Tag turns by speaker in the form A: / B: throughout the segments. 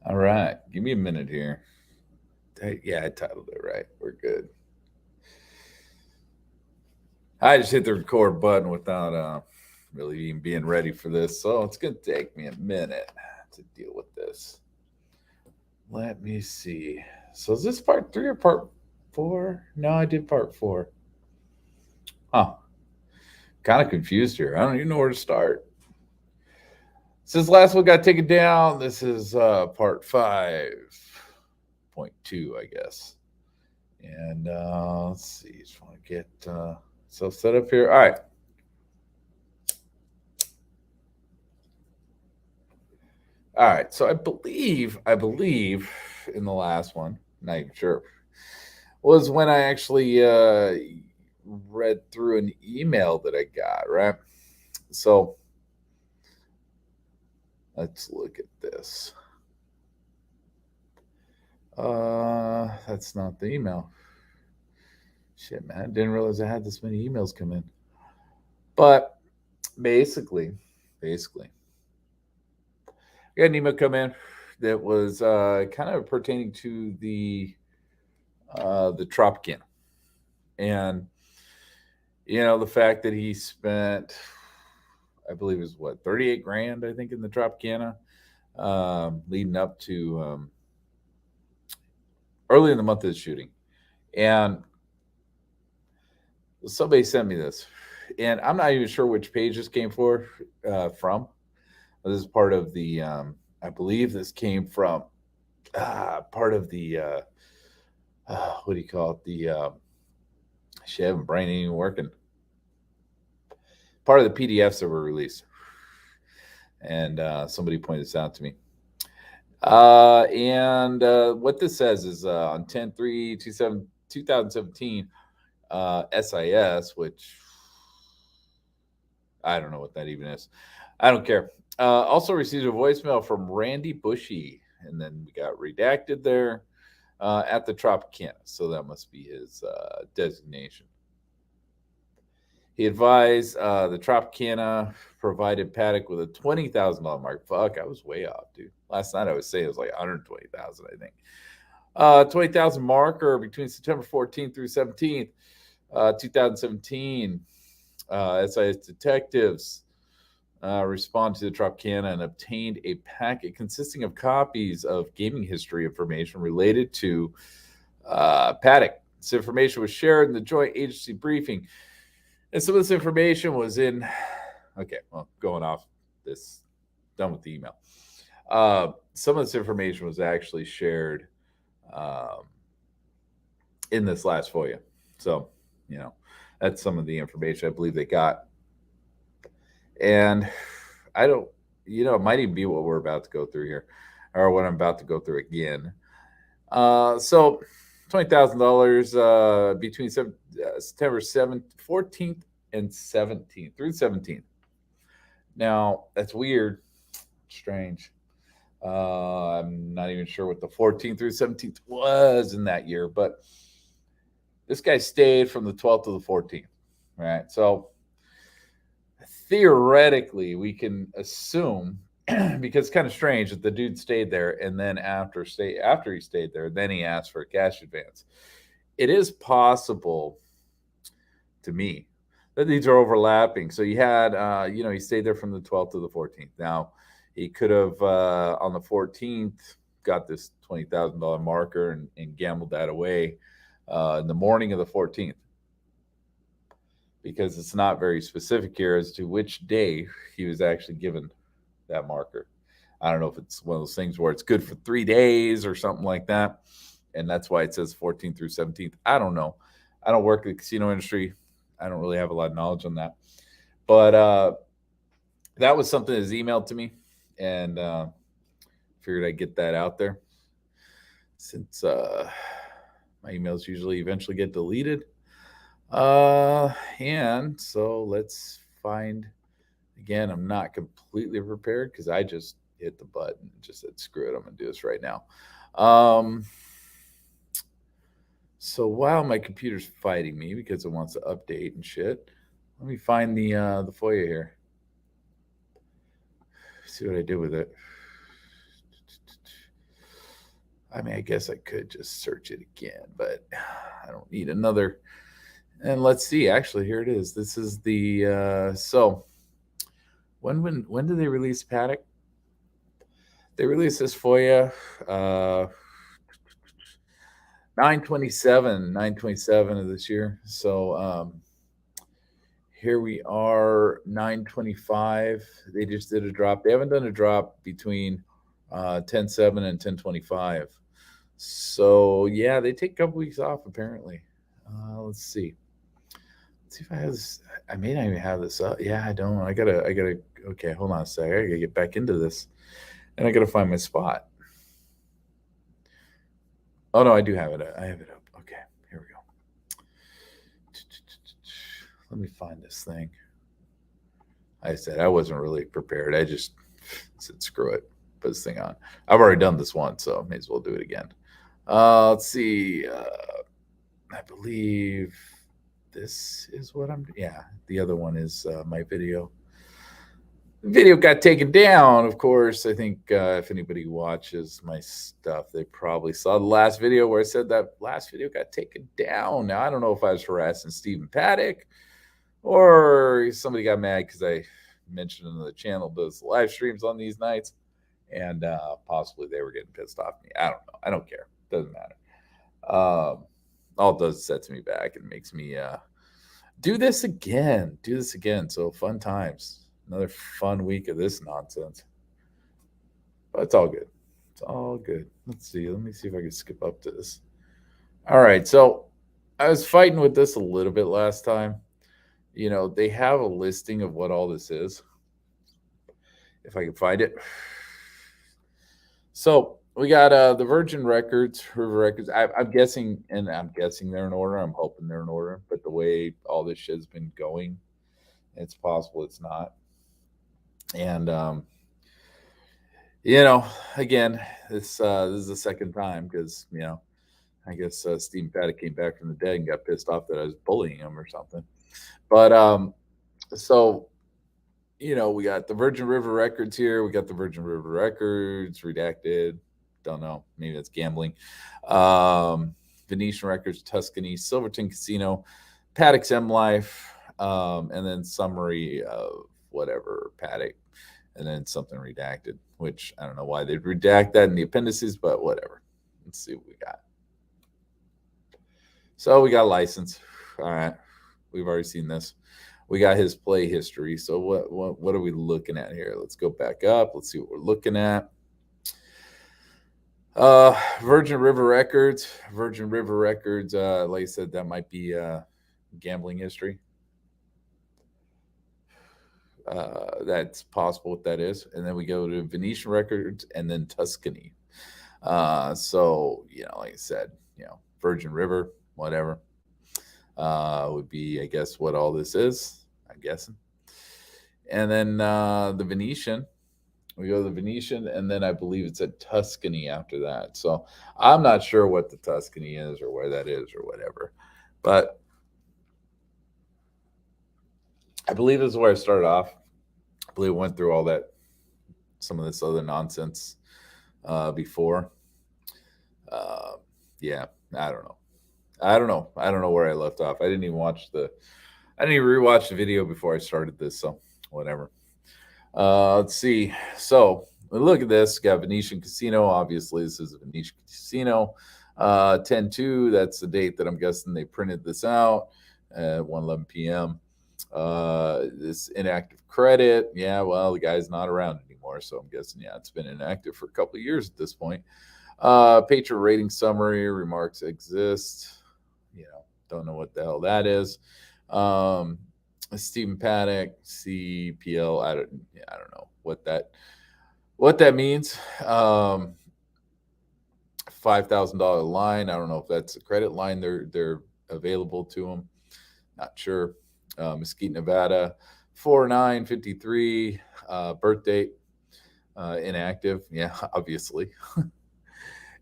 A: All right, give me a minute here. Yeah, I titled it right. We're good. I just hit the record button without really even being ready for this, so it's gonna take me a minute to deal with this. Let me see. So is this part three or part four? No, I did part four. Huh. Kind of confused here. I don't even know where to start. Since last one got taken down, this is part 5.2, I guess. And let's see. Just want to get so set up here. All right. All right. So I believe in the last one, not even sure, was when I actually read through an email that I got, right? So let's look at this. That's not the email. Shit, man. I didn't realize I had this many emails come in. But basically, basically, I got an email come in that was kind of pertaining to the Tropicana, and the fact that he spent, I believe, it was what 38 grand, I think, in the Tropicana, leading up to early in the month of the shooting, and somebody sent me this, and I'm not even sure which page this came from. This is part of the, I believe this came from part of the, what do you call it? The shit, I haven't brain ain't even working. Part of the PDFs that were released, and somebody pointed this out to me. And what this says is on 10/3/2017, SIS, which I don't know what that even is. I don't care. Also received a voicemail from Randy Bushy, and then we got redacted there at the Tropicana. So that must be his designation. He advised the Tropicana provided Paddock with a $20,000 mark. Fuck, I was way off, dude. Last night I was saying it was like 120,000, I think. 20,000 marker between September 14th through 17th, 2017. SIS detectives responded to the Tropicana and obtained a packet consisting of copies of gaming history information related to Paddock. This information was shared in the joint agency briefing. And some of this information was in, okay, well, going off this, done with the email. Some of this information was actually shared um, in this last FOIA. So, you know, that's some of the information I believe they got. And I don't, it might even be what we're about to go through here, or what I'm about to go through again. So, $20,000 between September 7th, 14th, and 17th through 17th. Now, that's weird, strange. I'm not even sure what the 14th through 17th was in that year, but this guy stayed from the 12th to the 14th, right? So theoretically, we can assume because it's kind of strange that the dude stayed there, and then after he stayed there, then he asked for a cash advance. It is possible to me that these are overlapping. So you had, he stayed there from the 12th to the 14th. Now he could have on the 14th got this $20,000 marker and gambled that away in the morning of the 14th, because it's not very specific here as to which day he was actually given that marker. I don't know if it's one of those things where it's good for 3 days or something like that, and that's why it says 14th through 17th. I don't know. I don't work in the casino industry. I don't really have a lot of knowledge on that, but that was something that was emailed to me, and figured I'd get that out there since my emails usually eventually get deleted. And so let's find. Again, I'm not completely prepared because I just hit the button and just said, screw it, I'm going to do this right now. So while my computer's fighting me because it wants to update and shit, let me find the FOIA here. See what I did with it. I mean, I guess I could just search it again, but I don't need another. And let's see. Actually, here it is. This is the so when did they release Paddock? They released this FOIA 9/27 of this year. So here we are, 9/25. They just did a drop. They haven't done a drop between 10/7 and 10/25. So yeah, they take a couple weeks off apparently. Let's see. Let's see if I have this. I may not even have this up. Yeah, I don't. I gotta. Okay, hold on a sec. I gotta get back into this, and I gotta find my spot. Oh no, I do have it. I have it up. Okay, here we go. Let me find this thing. I said I wasn't really prepared. I just said screw it, put this thing on. I've already done this once, so may as well do it again. Let's see. I believe this is what I'm. Yeah, the other one is my video. The video got taken down, of course. I think if anybody watches my stuff, they probably saw the last video where I said that last video got taken down. Now, I don't know if I was harassing Stephen Paddock or somebody got mad because I mentioned in the channel does live streams on these nights, and possibly they were getting pissed off at me. I don't know. I don't care. Doesn't matter. All it does is sets me back and makes me do this again. Do this again. So fun times. Another fun week of this nonsense. But it's all good. It's all good. Let's see. Let me see if I can skip up to this. All right. So I was fighting with this a little bit last time. You know, they have a listing of what all this is. If I can find it. So we got the Virgin Records, River Records. I'm guessing, and I'm guessing they're in order. I'm hoping they're in order. But the way all this shit's been going, it's possible it's not. And you know, again, this is the second time because I guess Steve Paddock came back from the dead and got pissed off that I was bullying him or something. But so we got the Virgin River Records here. We got the Virgin River Records redacted. Don't know. Maybe that's gambling. Venetian Records, Tuscany, Silverton Casino, Paddock's M Life, and then summary of whatever Paddock, and then something redacted, which I don't know why they'd redact that in the appendices, but whatever. Let's see what we got. So we got license. All right. We've already seen this. We got his play history. So what are we looking at here? Let's go back up. Let's see what we're looking at. Virgin River Records. Like I said, that might be gambling history. That's possible what that is. And then we go to Venetian Records and then Tuscany. So, like I said, Virgin River, whatever, would be, I guess, what all this is, I'm guessing. And then the Venetian, we go to the Venetian, and then I believe it's at Tuscany after that. So I'm not sure what the Tuscany is or where that is or whatever. But I believe this is where I started off. I believe I went through all that, some of this other nonsense before. Yeah, I don't know. I don't know where I left off. I didn't even rewatch the video before I started this, so whatever. Let's see. So look at this. Got Venetian Casino. Obviously, this is a Venetian Casino. 10/2. That's the date that I'm guessing they printed this out at 1:11 p.m. This inactive credit. Yeah, well, the guy's not around anymore, so I'm guessing it's been inactive for a couple of years at this point. Patron rating summary. Remarks exist. Don't know what the hell that is. Stephen Paddock, CPL. I don't know what that means. $5,000 line. I don't know if that's a credit line they're available to him. Not sure. Mesquite, Nevada, 4/9/53. Birth date inactive. Yeah, obviously.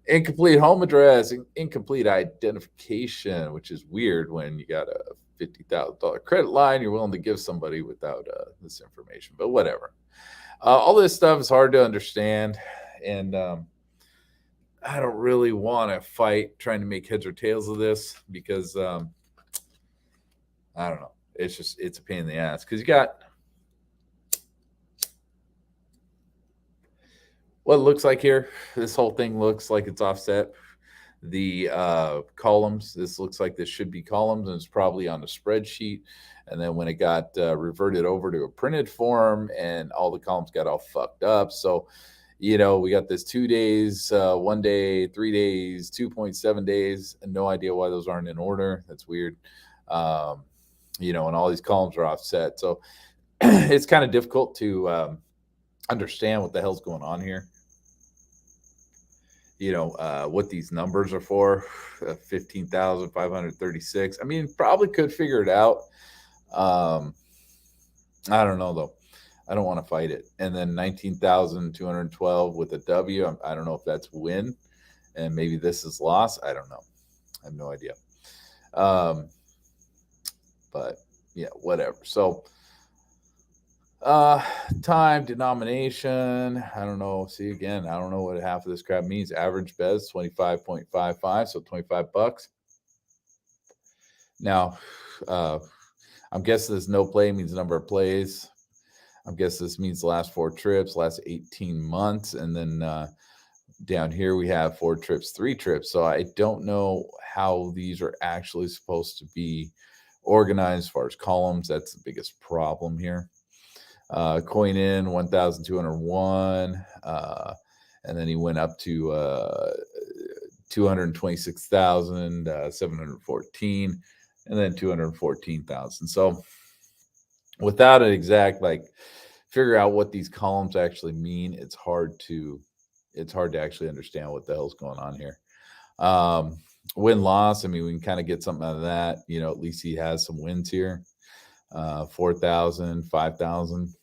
A: Incomplete home address, incomplete identification, which is weird when you got a $50,000 credit line you're willing to give somebody without this information, but whatever. All this stuff is hard to understand, and I don't really want to fight trying to make heads or tails of this because I don't know. It's a pain in the ass because you got what it looks like here. This whole thing looks like it's offset. The columns, this looks like this should be columns, and it's probably on a spreadsheet. And then when it got reverted over to a printed form, and all the columns got all fucked up. So, we got this 2 days, 1 day, 3 days, 2.7 days, and no idea why those aren't in order. That's weird. And all these columns are offset. So it's kind of difficult to understand what the hell's going on here. What these numbers are for, 15,536. I mean, probably could figure it out. I don't know though. I don't want to fight it. And then 19,212 with a W. I don't know if that's win, and maybe this is loss. I don't know. I have no idea. But yeah, whatever. So time, denomination, I don't know. See, again, I don't know what half of this crap means. Average bets 25.55, so $25. Now, I'm guessing this no play means number of plays. I'm guessing this means the last 4 trips, last 18 months. And then down here we have 4 trips, 3 trips. So I don't know how these are actually supposed to be organized as far as columns. That's the biggest problem here. Coin in 1,201, and then he went up to 226,714, and then 214,000. So without an exact figure out what these columns actually mean, it's hard to actually understand what the hell's going on here. Win loss, I mean, we can kind of get something out of that. At least he has some wins here. 4,000, 5,000.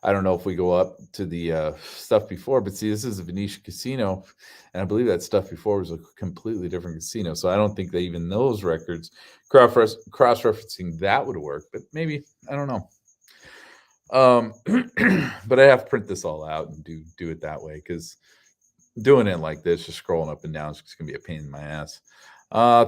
A: I don't know if we go up to the stuff before, but see, this is a Venetian casino, and I believe that stuff before was a completely different casino. So I don't think that even those records, cross-referencing that would work, but maybe, I don't know. But I have to print this all out and do it that way, because doing it like this, just scrolling up and down, is going to be a pain in my ass.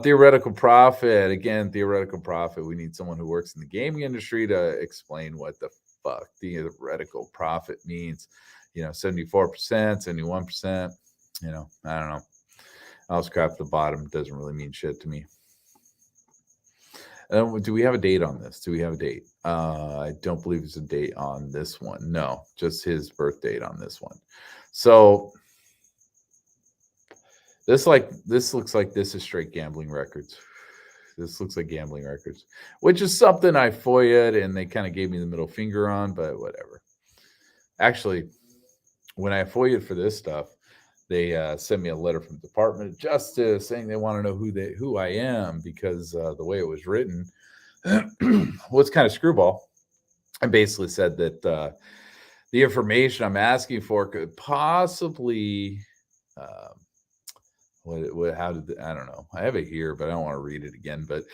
A: Theoretical profit. Again, theoretical profit. We need someone who works in the gaming industry to explain what the fuck theoretical profit means. 74%, 71%. I don't know. All this crap at the bottom doesn't really mean shit to me. Do we have a date on this? Do we have a date? I don't believe there's a date on this one. No, just his birth date on this one. So this looks like this is straight gambling records. This looks like gambling records, which is something I FOIA'd and they kind of gave me the middle finger on, but whatever. Actually, when I FOIA'd for this stuff, they sent me a letter from the Department of Justice saying they want to know who I am, because the way it was written was kind of screwball. I basically said that the information I'm asking for could possibly how did I don't know. I have it here, but I don't want to read it again. But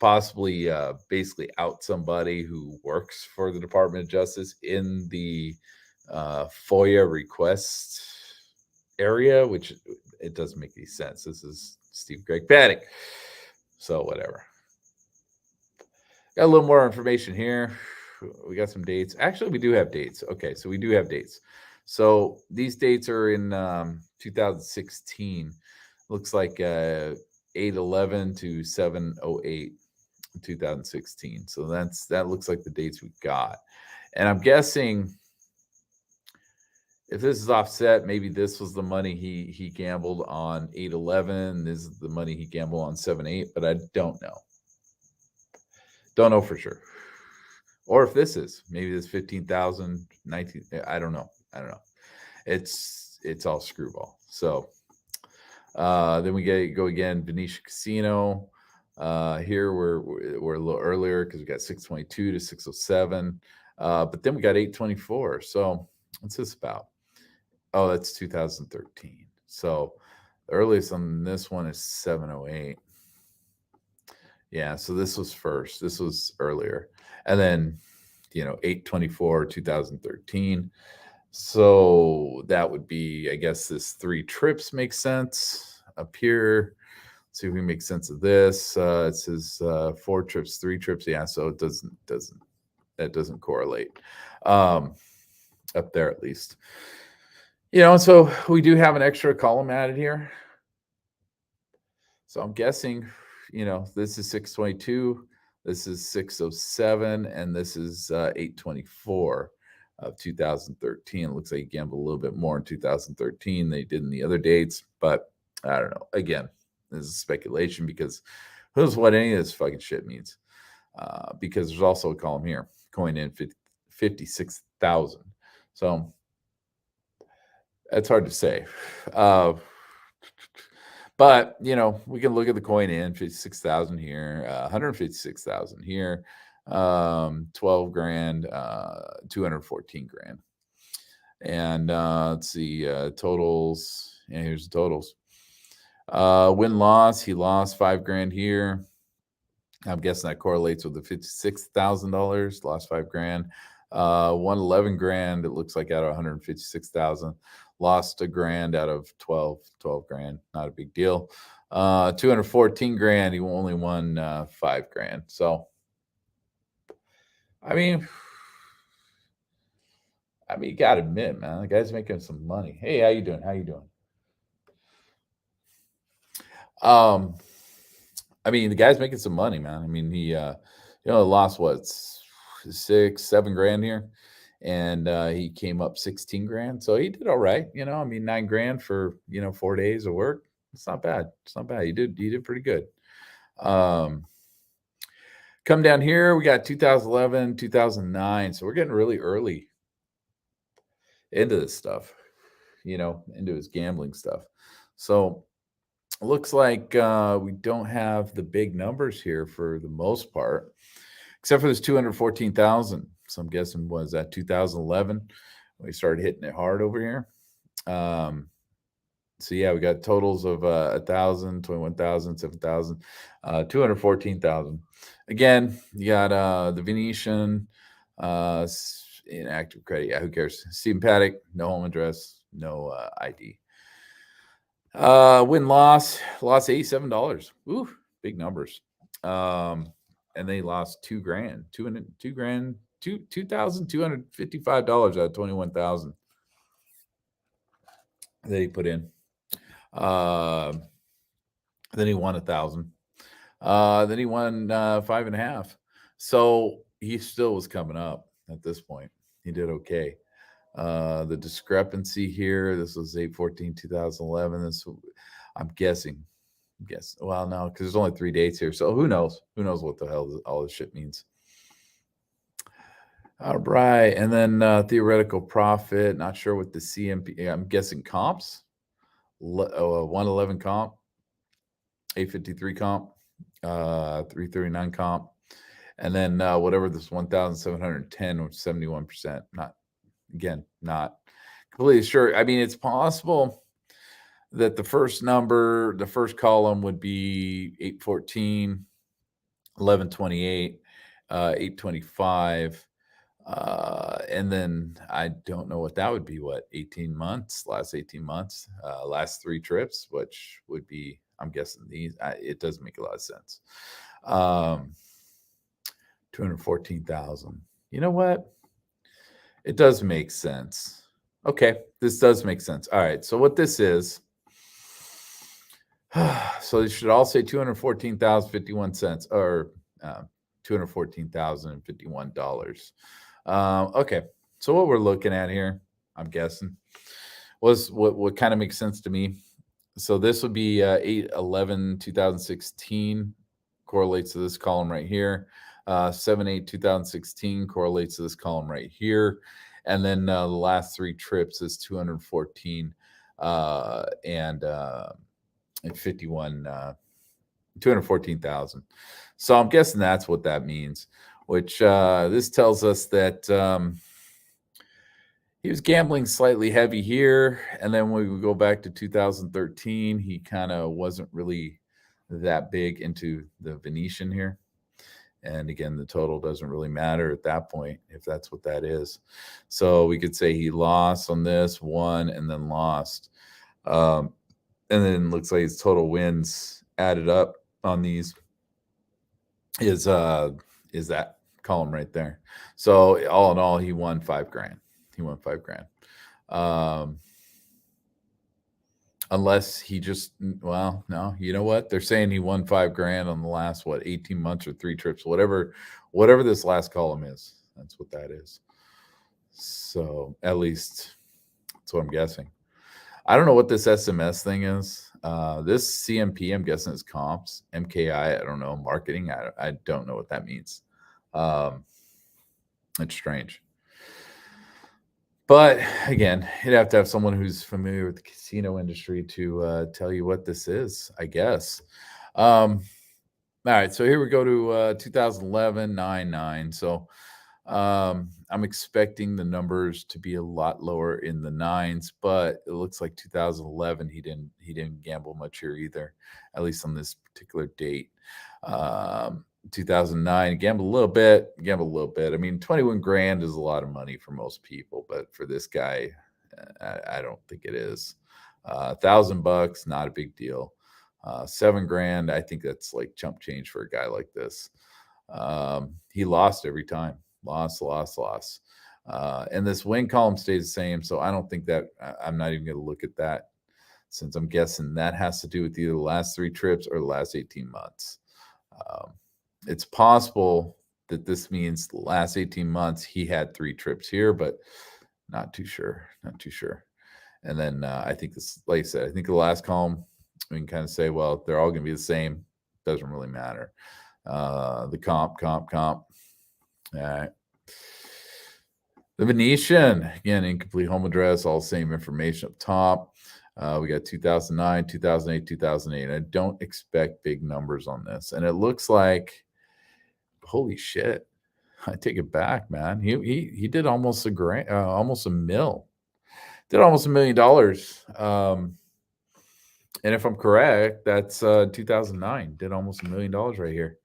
A: possibly basically out somebody who works for the Department of Justice in the FOIA request area, which it doesn't make any sense. This is Steve Greg Paddock. So whatever. Got a little more information here. We got some dates. Actually, we do have dates. Okay, so we do have dates. So these dates are in 2016. Looks like 8/11 to 7/08, 2016. So that looks like the dates we got. And I'm guessing if this is offset, maybe this was the money he gambled on 8/11. This is the money he gambled on 7/8, but I don't know. Don't know for sure. Or if this is, maybe this 15,000, 19, I don't know. It's all screwball. So then we go again, Venetian Casino. Here we're a little earlier because we got 622 to 607. But then we got 824. So what's this about? Oh, that's 2013. So the earliest on this one is 708. Yeah, so this was first. This was earlier. And then 824, 2013. So that would be, I guess, this 3 trips makes sense up here. See if we make sense of this. It says 4 trips, 3 trips. Yeah, so it doesn't correlate up there at least. So we do have an extra column added here. So I'm guessing, this is 622, this is 607, and this is 824 of 2013. It looks like you gambled a little bit more in 2013 than you did in the other dates, but I don't know. Again, this is speculation because who knows what any of this fucking shit means. Because there's also a column here, coin in 56,000. So that's hard to say. But we can look at the coin in 56,000 here, 156,000 here, 12 grand, 214 grand. And let's see, totals. Yeah, here's the totals. Win loss, he lost 5 grand here. I'm guessing that correlates with the $56,000, lost 5 grand. Won 11 grand, it looks like, out of 156,000. Lost a grand out of 12 grand, not a big deal. 214 grand, he only won 5 grand. So, I mean, you gotta admit, man, the guy's making some money. Hey, how you doing? The guy's making some money, man. He lost what, 6-7 grand here, and he came up 16 grand, so he did all right. 9 grand for 4 days of work. It's not bad. He did pretty good. Come down here, we got 2011, 2009, so we're getting really early into this stuff, into his gambling stuff. So it looks like we don't have the big numbers here for the most part, except for this 214,000. So I'm guessing was that 2011 we started hitting it hard over here. So yeah, we got totals of 1,000, 21,000, 7,000, 214,000. Again, you got the Venetian, inactive credit. Yeah, who cares? Stephen Paddock, no home address, no ID. Win loss, lost $87. Ooh, big numbers. And they lost 2 grand, 2 grand, $2,255 out of 21,000 that he put in. Then he won 1,000. Then he won 5.5. So he still was coming up at this point. He did okay. The discrepancy here, this was 8/14/2011. I'm guessing. Well, no, because there's only 3 dates here. So who knows? Who knows what the hell all this shit means? All right. And then theoretical profit. Not sure what the CMP. I'm guessing comps. 111 comp, 853 comp, 339 comp, and then whatever this 1,710 or 71%. Not completely sure. It's possible that the first column would be 814, 1128, 825. And then I don't know what that would be. What, 18 months, last 18 months, last 3 trips, which would be, I'm guessing these, it doesn't make a lot of sense. 214,000. You know what? It does make sense. Okay. This does make sense. All right. So what this is, so you should all say 214,051 cents or $214,051. Okay, so what we're looking at here, I'm guessing, was what kind of makes sense to me. So this would be 8/11/2016 correlates to this column right here. 7/8/2016 correlates to this column right here, and then the last 3 trips is 214 and 51, 214,000. So I'm guessing that's what that means. Which this tells us that he was gambling slightly heavy here. And then when we go back to 2013, he kind of wasn't really that big into the Venetian here. And again, the total doesn't really matter at that point if that's what that is. So we could say he lost on this, won, and then lost. And then looks like his total wins added up on these is that column right there. So all in all, he won $5,000. He won $5,000. Unless he just, well, no, you know what? They're saying he won $5,000 on the last 18 months or 3 trips, whatever this last column is. That's what that is. So at least that's what I'm guessing. I don't know what this SMS thing is. This CMP, I'm guessing, is comps. MKI, I don't know. Marketing, I don't know what that means. It's strange. But again, you'd have to have someone who's familiar with the casino industry to tell you what this is, I guess. All right, so here we go to 2011, 9-9. So I'm expecting the numbers to be a lot lower in the nines, but it looks like 2011 he didn't gamble much here either, at least on this particular date. 2009 gamble a little bit. I mean, 21 grand is a lot of money for most people, but for this guy, I don't think it is. $1,000, not a big deal. 7 grand, I think that's like chump change for a guy like this. He lost every time. Loss. And this win column stays the same. So I don't think that I'm not even going to look at that, since I'm guessing that has to do with either the last 3 trips or the last 18 months. It's possible that this means the last 18 months he had 3 trips here, but not too sure. And then I think this, like I said, I think the last column, we can kind of say, well, they're all going to be the same. Doesn't really matter. The comp. All right. The Venetian, again, incomplete home address, all same information up top. We got 2009, 2008, 2008. I don't expect big numbers on this. And it looks like, holy shit, I take it back, man. He did almost almost $1 million. Did almost $1 million. And if I'm correct, that's 2009. Did almost $1 million right here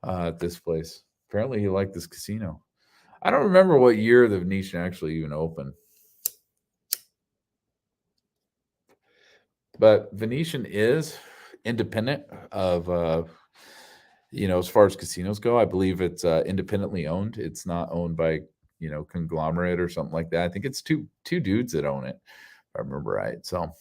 A: at this place. Apparently he liked this casino. I don't remember what year the Venetian actually even opened. But Venetian is independent of, as far as casinos go. I believe it's independently owned. It's not owned by, conglomerate or something like that. I think it's two dudes that own it, if I remember right. So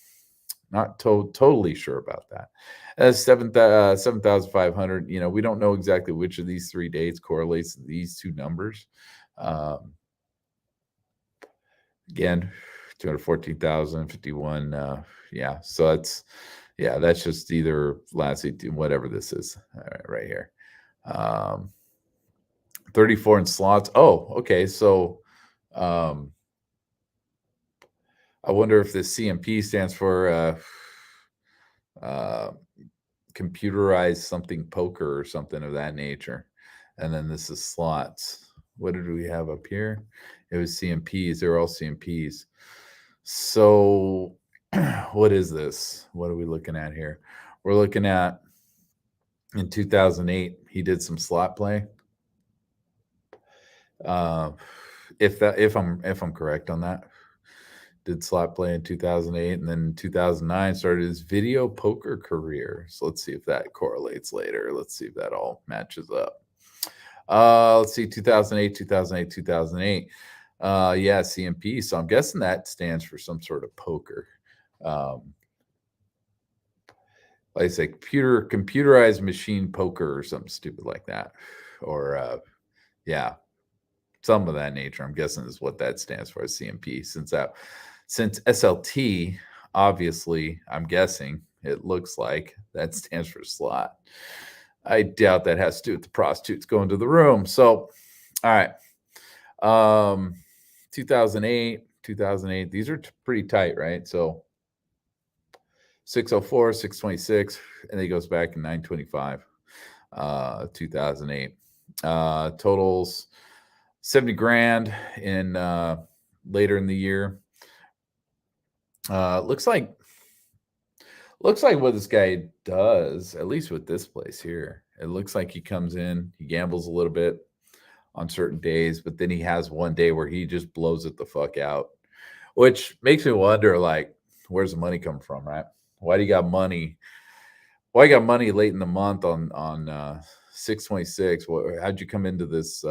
A: not totally sure about that. As 7,500, we don't know exactly which of these 3 dates correlates to these 2 numbers. Again, 214,051. Yeah. So that's just either last 18, whatever this is right here. 34 in slots. Oh, okay. So, I wonder if this CMP stands for, computerized something poker or something of that nature. And then this is slots. What did we have up here? It was CMPs. They're all CMPs. So what is this? What are we looking at here? We're looking at, in 2008, he did some slot play. If I'm correct on that, did slot play in 2008, and then in 2009 started his video poker career. So let's see if that correlates later. Let's see if that all matches up. Let's see, 2008. Yeah, CMP. So I'm guessing that stands for some sort of poker. Like I say, computerized machine poker or something stupid like that. Or yeah, some of that nature. I'm guessing is what that stands for, CMP. Since SLT, obviously, I'm guessing it looks like that stands for slot. I doubt that has to do with the prostitutes going to the room. So, all right. 2008. These are pretty tight, right? So 604, 626, and it goes back in 925, 2008. Totals 70 grand in later in the year. Looks like what this guy does, at least with this place here, It looks like he comes in, he gambles a little bit on certain days, but then he has one day where he just blows it the fuck out, which makes me wonder, like, where's the money come from, right? Why do you got money? Why you got money late in the month on 6/26? How'd you come into this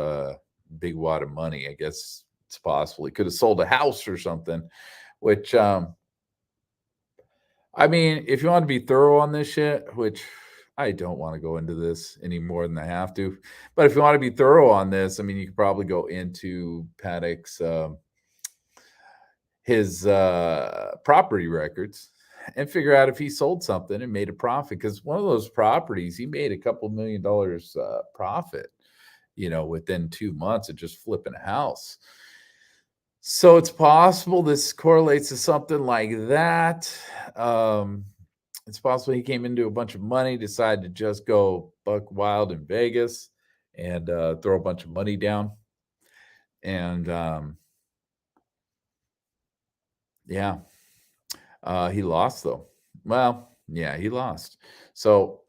A: big wad of money? I guess it's possible he could have sold a house or something. Which I mean, if you want to be thorough on this shit, which I don't want to go into this any more than I have to, but if you want to be thorough on this, I mean, you could probably go into Paddock's his property records and figure out if he sold something and made a profit. Because one of those properties, he made a couple $1 million profit, within 2 months of just flipping a house. So it's possible this correlates to something like that. It's possible he came into a bunch of money, decided to just go buck wild in Vegas and throw a bunch of money down. And yeah, he lost though. Well, yeah, he lost. So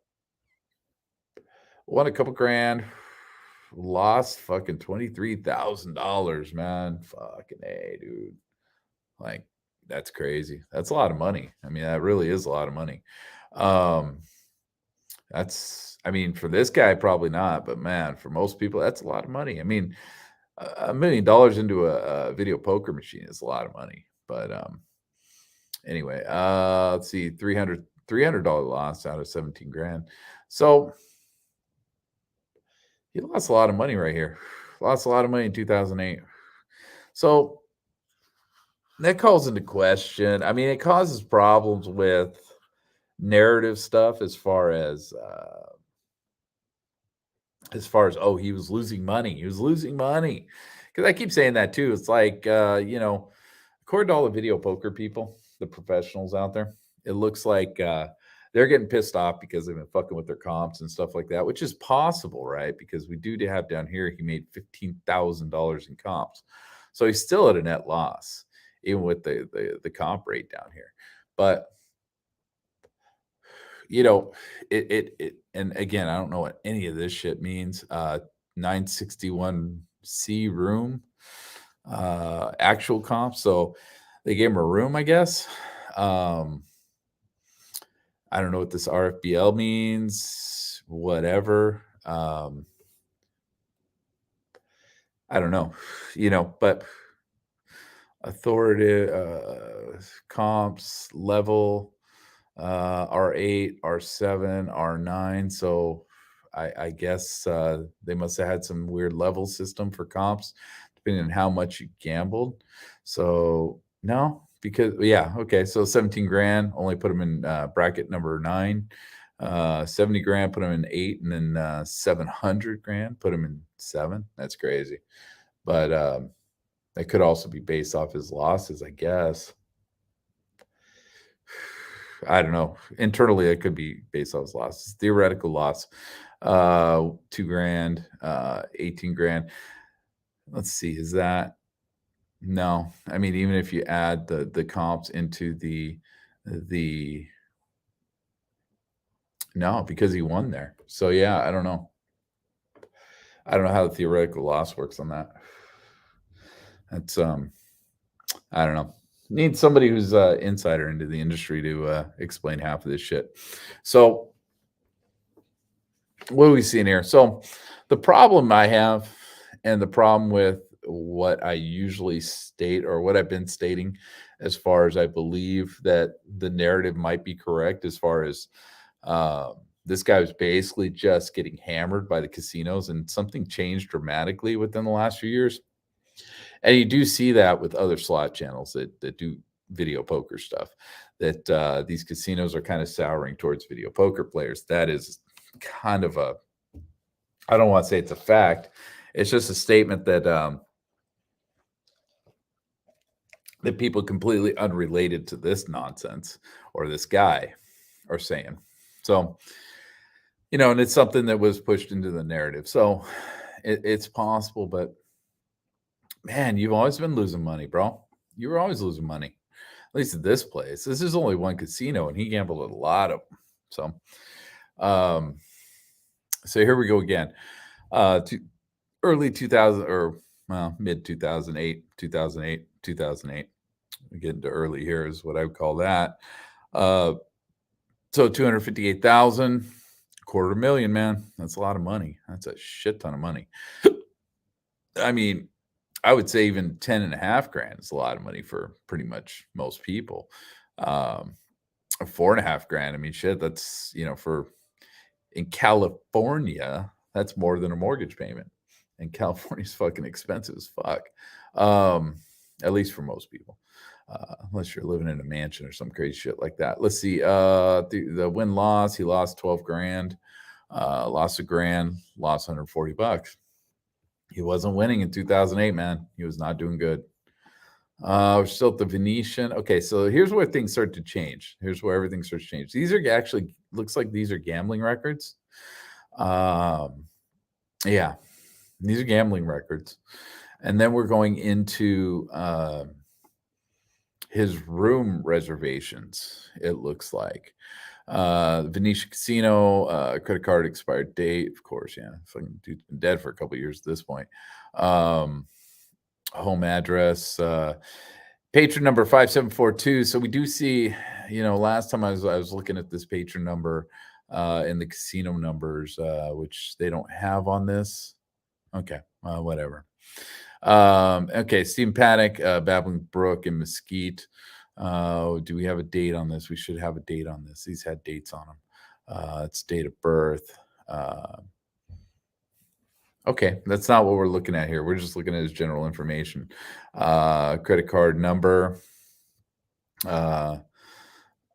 A: won a couple grand, lost fucking $23,000, man. Fucking A, dude. Like, that's crazy. That's a lot of money. I mean, that really is a lot of money. I mean, for this guy, probably not, but man, for most people, that's a lot of money. I mean, $1 million into a video poker machine is a lot of money. But anyway, let's see, $300 loss out of 17 grand. So he lost a lot of money right here. Lost a lot of money in 2008. So that calls into question. I mean, it causes problems with narrative stuff as far as oh, he was losing money. He was losing money. Because I keep saying that too. It's like according to all the video poker people, the professionals out there, it looks like they're getting pissed off because they've been fucking with their comps and stuff like that, which is possible, right? Because we do have down here, he made $15,000 in comps. So he's still at a net loss, even with the comp rate down here. But and again, I don't know what any of this shit means. 961C room, actual comp. So they gave him a room, I guess. I don't know what this RFBL means, whatever. I don't know, but authority, comps, level, R8, R7, R9. So I guess they must have had some weird level system for comps, depending on how much you gambled. So no, because okay. So 17 grand only put them in bracket number 9. 70 grand put them in 8, and then 700 grand put them in 7. That's crazy. But it could also be based off his losses, I guess. I don't know. Internally, it could be based off his losses. Theoretical loss, 2 grand, 18 grand. Let's see, is that no? I mean, even if you add the comps into the no, because he won there. So yeah, I don't know. I don't know how the theoretical loss works on that. That's I don't know. Need somebody who's insider into the industry to explain half of this shit. So what are we seeing here? So the problem I have, and the problem with what I usually state, or what I've been stating, as far as I believe that the narrative might be correct, as far as this guy was basically just getting hammered by the casinos, and something changed dramatically within the last few years. And you do see that with other slot channels that do video poker stuff, that these casinos are kind of souring towards video poker players. That is kind of I don't want to say it's a fact. It's just a statement that that people completely unrelated to this nonsense or this guy are saying. So, and it's something that was pushed into the narrative. So it's possible, but man, you've always been losing money, bro. You were always losing money, at least at this place. This is only one casino, and he gambled at a lot of them. So, So here we go again. To early 2000 or well, mid 2008, 2008. We get into early here is what I would call that. Uh, so 258,000, quarter of a million, man. That's a lot of money. That's a shit ton of money. I mean, I would say even 10 and a half grand is a lot of money for pretty much most people. Um, 4.5 grand. I mean, shit, that's, for in California, that's more than a mortgage payment. And California's fucking expensive as fuck. Um, at least for most people. Unless you're living in a mansion or some crazy shit like that. Let's see. The win loss, he lost 12 grand, lost a grand, lost 140 bucks. He wasn't winning in 2008, man. He was not doing good. We're still at the Venetian. Okay, so here's where things start to change. Here's where everything starts to change. These are actually looks like these are gambling records. Um, yeah, these are gambling records, and then we're going into his room reservations. It looks like Venetian Casino, credit card expired date, of course. Yeah, fucking dude's been dead for a couple years at this point. Um, home address, patron number 5742. So we do see, last time I was looking at this patron number in the casino numbers, which they don't have on this. Okay, whatever. Okay, Steam Panic, Babbling Brook, and Mesquite. Do we have a date on this? We should have a date on this. These had dates on them. It's date of birth. Okay, that's not what we're looking at here. We're just looking at his general information. Credit card number. I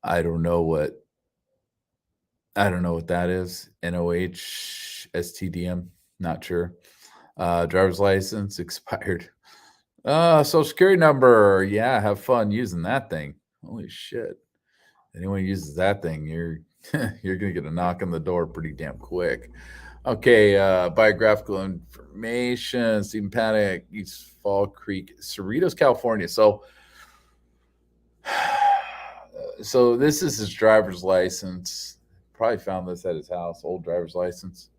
A: don't know what that is. NOH STDM. Not sure. Driver's license expired. Social security number. Yeah, have fun using that thing. Holy shit. Anyone uses that thing, you're you're gonna get a knock on the door pretty damn quick. Okay, biographical information, Stephen Paddock, East Fall Creek, Cerritos, California. So this is his driver's license. Probably found this at his house, old driver's license.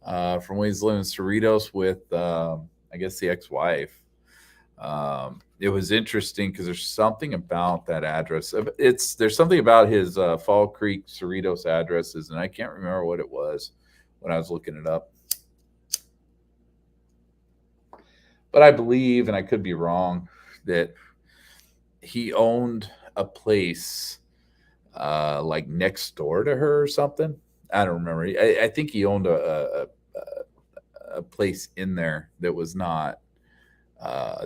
A: From when he's living in Cerritos with, I guess, the ex-wife. It was interesting because there's something about that address. There's something about his Fall Creek Cerritos addresses, and I can't remember what it was when I was looking it up. But I believe, and I could be wrong, that he owned a place like next door to her or something. I don't remember. I think he owned a place in there that was not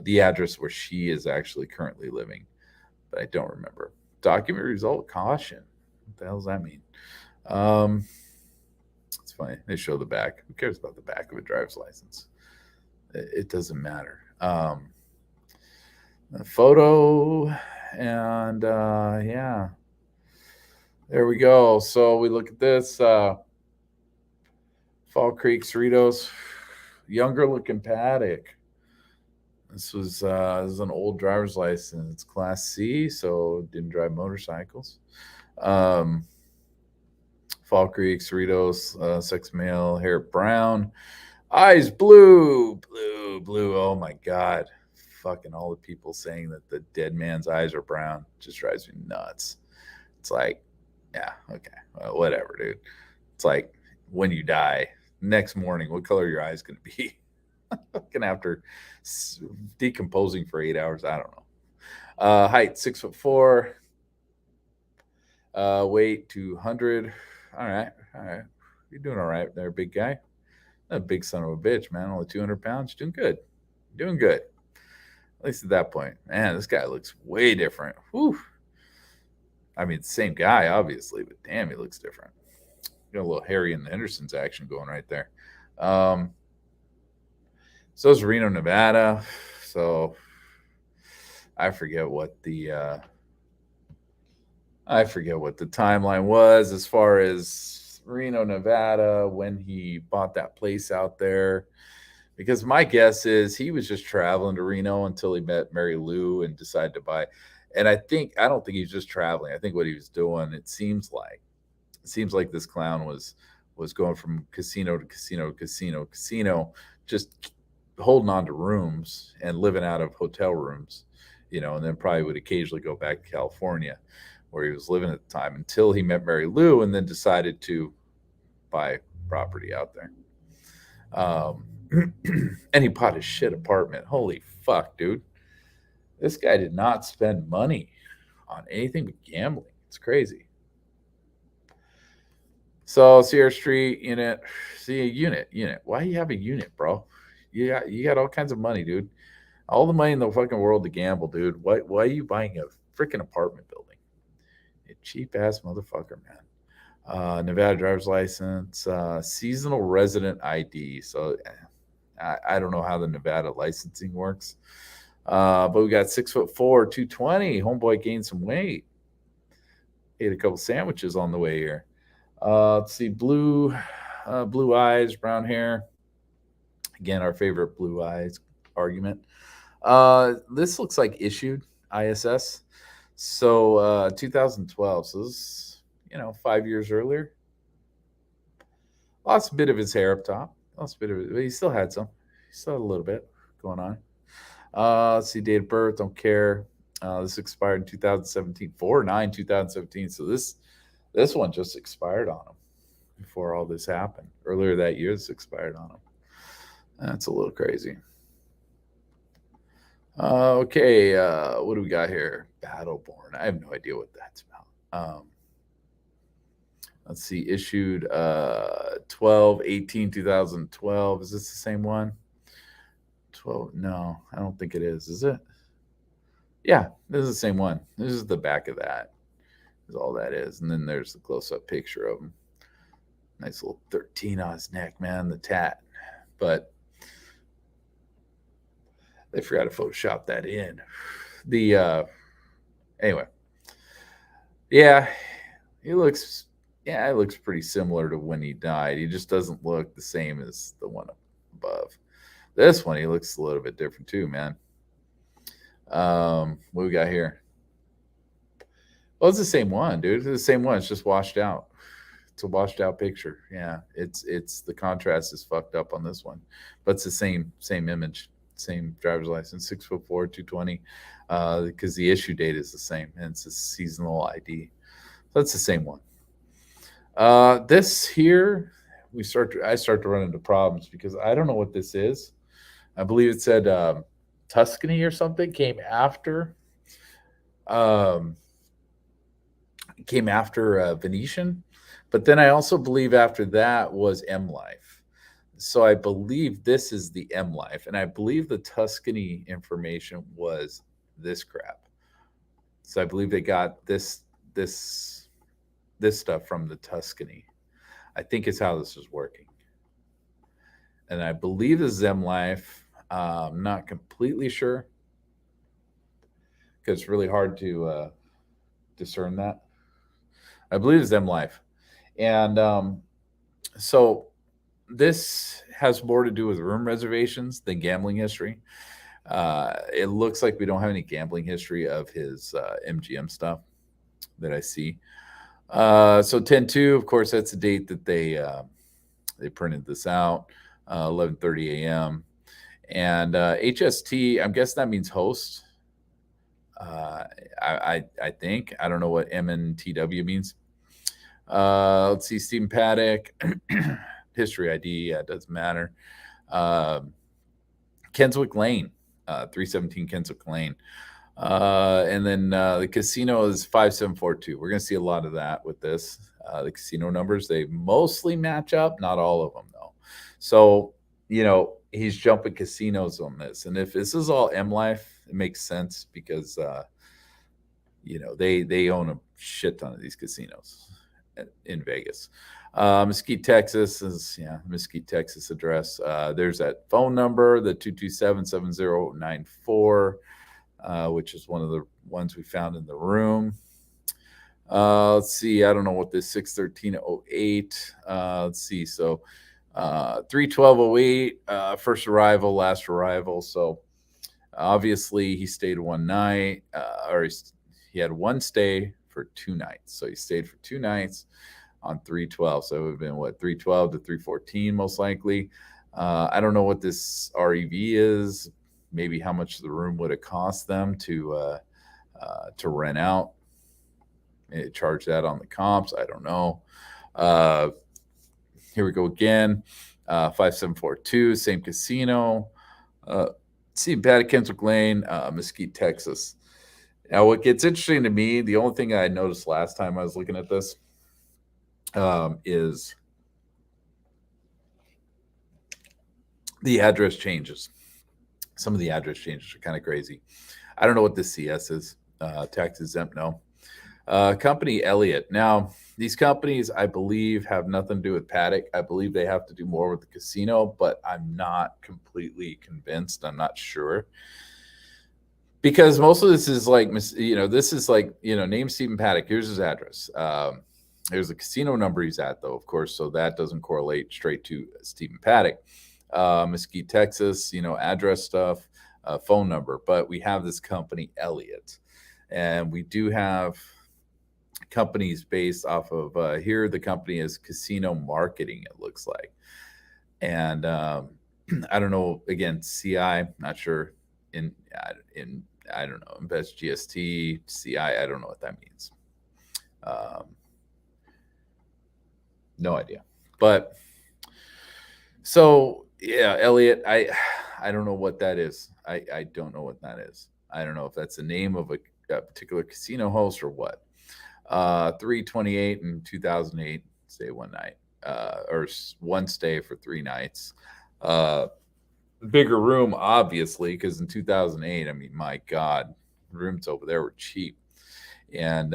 A: the address where she is actually currently living, but I don't remember. Document result caution. What the hell does that mean? It's funny. They show the back. Who cares about the back of a driver's license? It doesn't matter. A photo, and yeah, there we go. So we look at this. Fall Creek Cerritos, younger looking paddock. This was an old driver's license. It's Class C, so didn't drive motorcycles. Fall Creek, Cerritos, sex male, hair brown, eyes blue. Oh my God. Fucking all the people saying that the dead man's eyes are brown just drives me nuts. It's like, yeah, okay, well, whatever, dude. It's like when you die, next morning, what color are your eyes going to be? Fucking after decomposing for 8 hours. I don't know. Height 6'4". Weight 200. All right. You're doing all right there, big guy. Not a big son of a bitch, man. Only 200 pounds. Doing good. At least at that point. Man, this guy looks way different. Whew. I mean, same guy, obviously, but damn, he looks different. Got a little Harry and the Hendersons action going right there. So is Reno, Nevada. So I forget what the timeline was as far as Reno, Nevada, when he bought that place out there. Because my guess is he was just traveling to Reno until he met Mary Lou and decided to buy. And I don't think he's just traveling. I think what he was doing, it seems like this clown was was going from casino to casino to casino, casino, just holding on to rooms and living out of hotel rooms, and then probably would occasionally go back to California where he was living at the time until he met Mary Lou and then decided to buy property out there. And he bought his shit apartment. Holy fuck, dude. This guy did not spend money on anything but gambling. It's crazy. So Sierra Street unit, see a unit. Why you have a unit, bro? You got all kinds of money, dude. All the money in the fucking world to gamble, dude. Why are you buying a freaking apartment building? You cheap ass motherfucker, man. Nevada driver's license, seasonal resident ID. So I don't know how the Nevada licensing works. But we got 6'4", 220. Homeboy gained some weight. Ate a couple sandwiches on the way here. Let's see, blue eyes, brown hair. Again, our favorite blue eyes argument. This looks like issued ISS. So 2012. So this is, 5 years earlier. Lost a bit of his hair up top. Lost a bit of it, but he still had some. He still had a little bit going on. Let's see, date of birth, don't care. This expired in 2017, 4/9/2017. So this one just expired on him before all this happened. Earlier that year, this expired on him. That's a little crazy. Okay, what do we got here? Battleborn. I have no idea what that's about. Let's see, issued 12/18/2012. Is this the same one? 12? No, I don't think it is. Is it? Yeah, this is the same one. This is the back of that. Is all that is. And then there's the close-up picture of him. Nice little 13 on his neck, man, the tat. But they forgot to Photoshop that in. Anyway. Yeah, it looks pretty similar to when he died. He just doesn't look the same as the one above. This one, he looks a little bit different too, man. What we got here? Well, it's the same one, dude. It's the same one. It's just washed out. It's a washed out picture. Yeah, it's the contrast is fucked up on this one, but it's the same image, same driver's license, 6'4", 220, because the issue date is the same and it's a seasonal ID. So that's the same one. This here, I start to run into problems because I don't know what this is. I believe it said Tuscany or something came after Venetian, but then I also believe after that was M Life. So I believe this is the M Life, and I believe the Tuscany information was this crap. So I believe they got this stuff from the Tuscany. I think is how this is working, and I believe this is M Life. I'm not completely sure because it's really hard to discern that. I believe it's M Life. And so this has more to do with room reservations than gambling history. It looks like we don't have any gambling history of his MGM stuff that I see. So 10/2, of course, that's the date that they printed this out, 11:30 a.m. And HST, I'm guessing that means host. I think. I don't know what MNTW means. Let's see, Stephen Paddock, history ID, yeah, it doesn't matter. Kenswick Lane, 317 Kenswick Lane. And then the casino is 5742. We're going to see a lot of that with this. The casino numbers, they mostly match up, not all of them, though. So, he's jumping casinos on this. And if this is all M Life, it makes sense because, they own a shit ton of these casinos in Vegas. Mesquite, Texas is, Mesquite, Texas address. There's that phone number, the 227-7094, which is one of the ones we found in the room. Let's see. I don't know what this 61308. Let's see. So 31208, first arrival, last arrival. So obviously he stayed one night, or he had one stay for 2 nights. So he stayed for 2 nights on 312. So it would have been what, 312 to 314 most likely. I don't know what this REV is. Maybe how much the room would have cost them to rent out. Maybe charge that on the comps. I don't know. Here we go again. 5742, same casino. See, Patty Kenswick Lane, Mesquite, Texas. Now, what gets interesting to me, the only thing I noticed last time I was looking at this is the address changes. Some of the address changes are kind of crazy. I don't know what this CS is. Tax exempt, no. Company Elliott. Now, these companies, I believe, have nothing to do with Paddock. I believe they have to do more with the casino, but I'm not completely convinced. I'm not sure. Because most of this is like, this is like, name Stephen Paddock. Here's his address. There's a casino number he's at, though, of course, so that doesn't correlate straight to Stephen Paddock. Mesquite, Texas, address stuff, phone number. But we have this company, Elliott. And we do have companies based off of here. The company is Casino Marketing, it looks like. And I don't know, again, CI, not sure. In I don't know, Invest GST, CI, I don't know what that means. No idea. But so yeah, Elliott, I don't know what that is. I don't know what that is. I don't know if that's the name of a particular casino host or what. 328 in 2008, stay one night, or one stay for 3 nights. Bigger room, obviously, because in 2008, I mean, my God, rooms over there were cheap. And,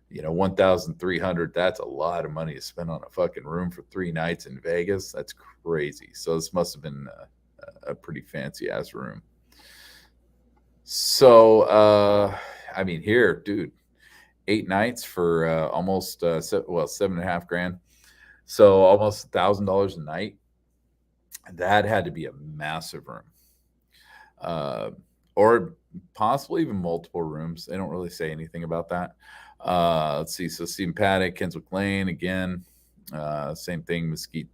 A: 1,300, that's a lot of money to spend on a fucking room for 3 nights in Vegas. That's crazy. So this must have been a pretty fancy ass room. So, I mean, here, dude, 8 nights for almost $7.5 grand. So almost $1,000 a night. That had to be a massive room, or possibly even multiple rooms. They don't really say anything about that. Let's see. So Stephen Paddock, Kenswick Lane, again, same thing. Mesquite,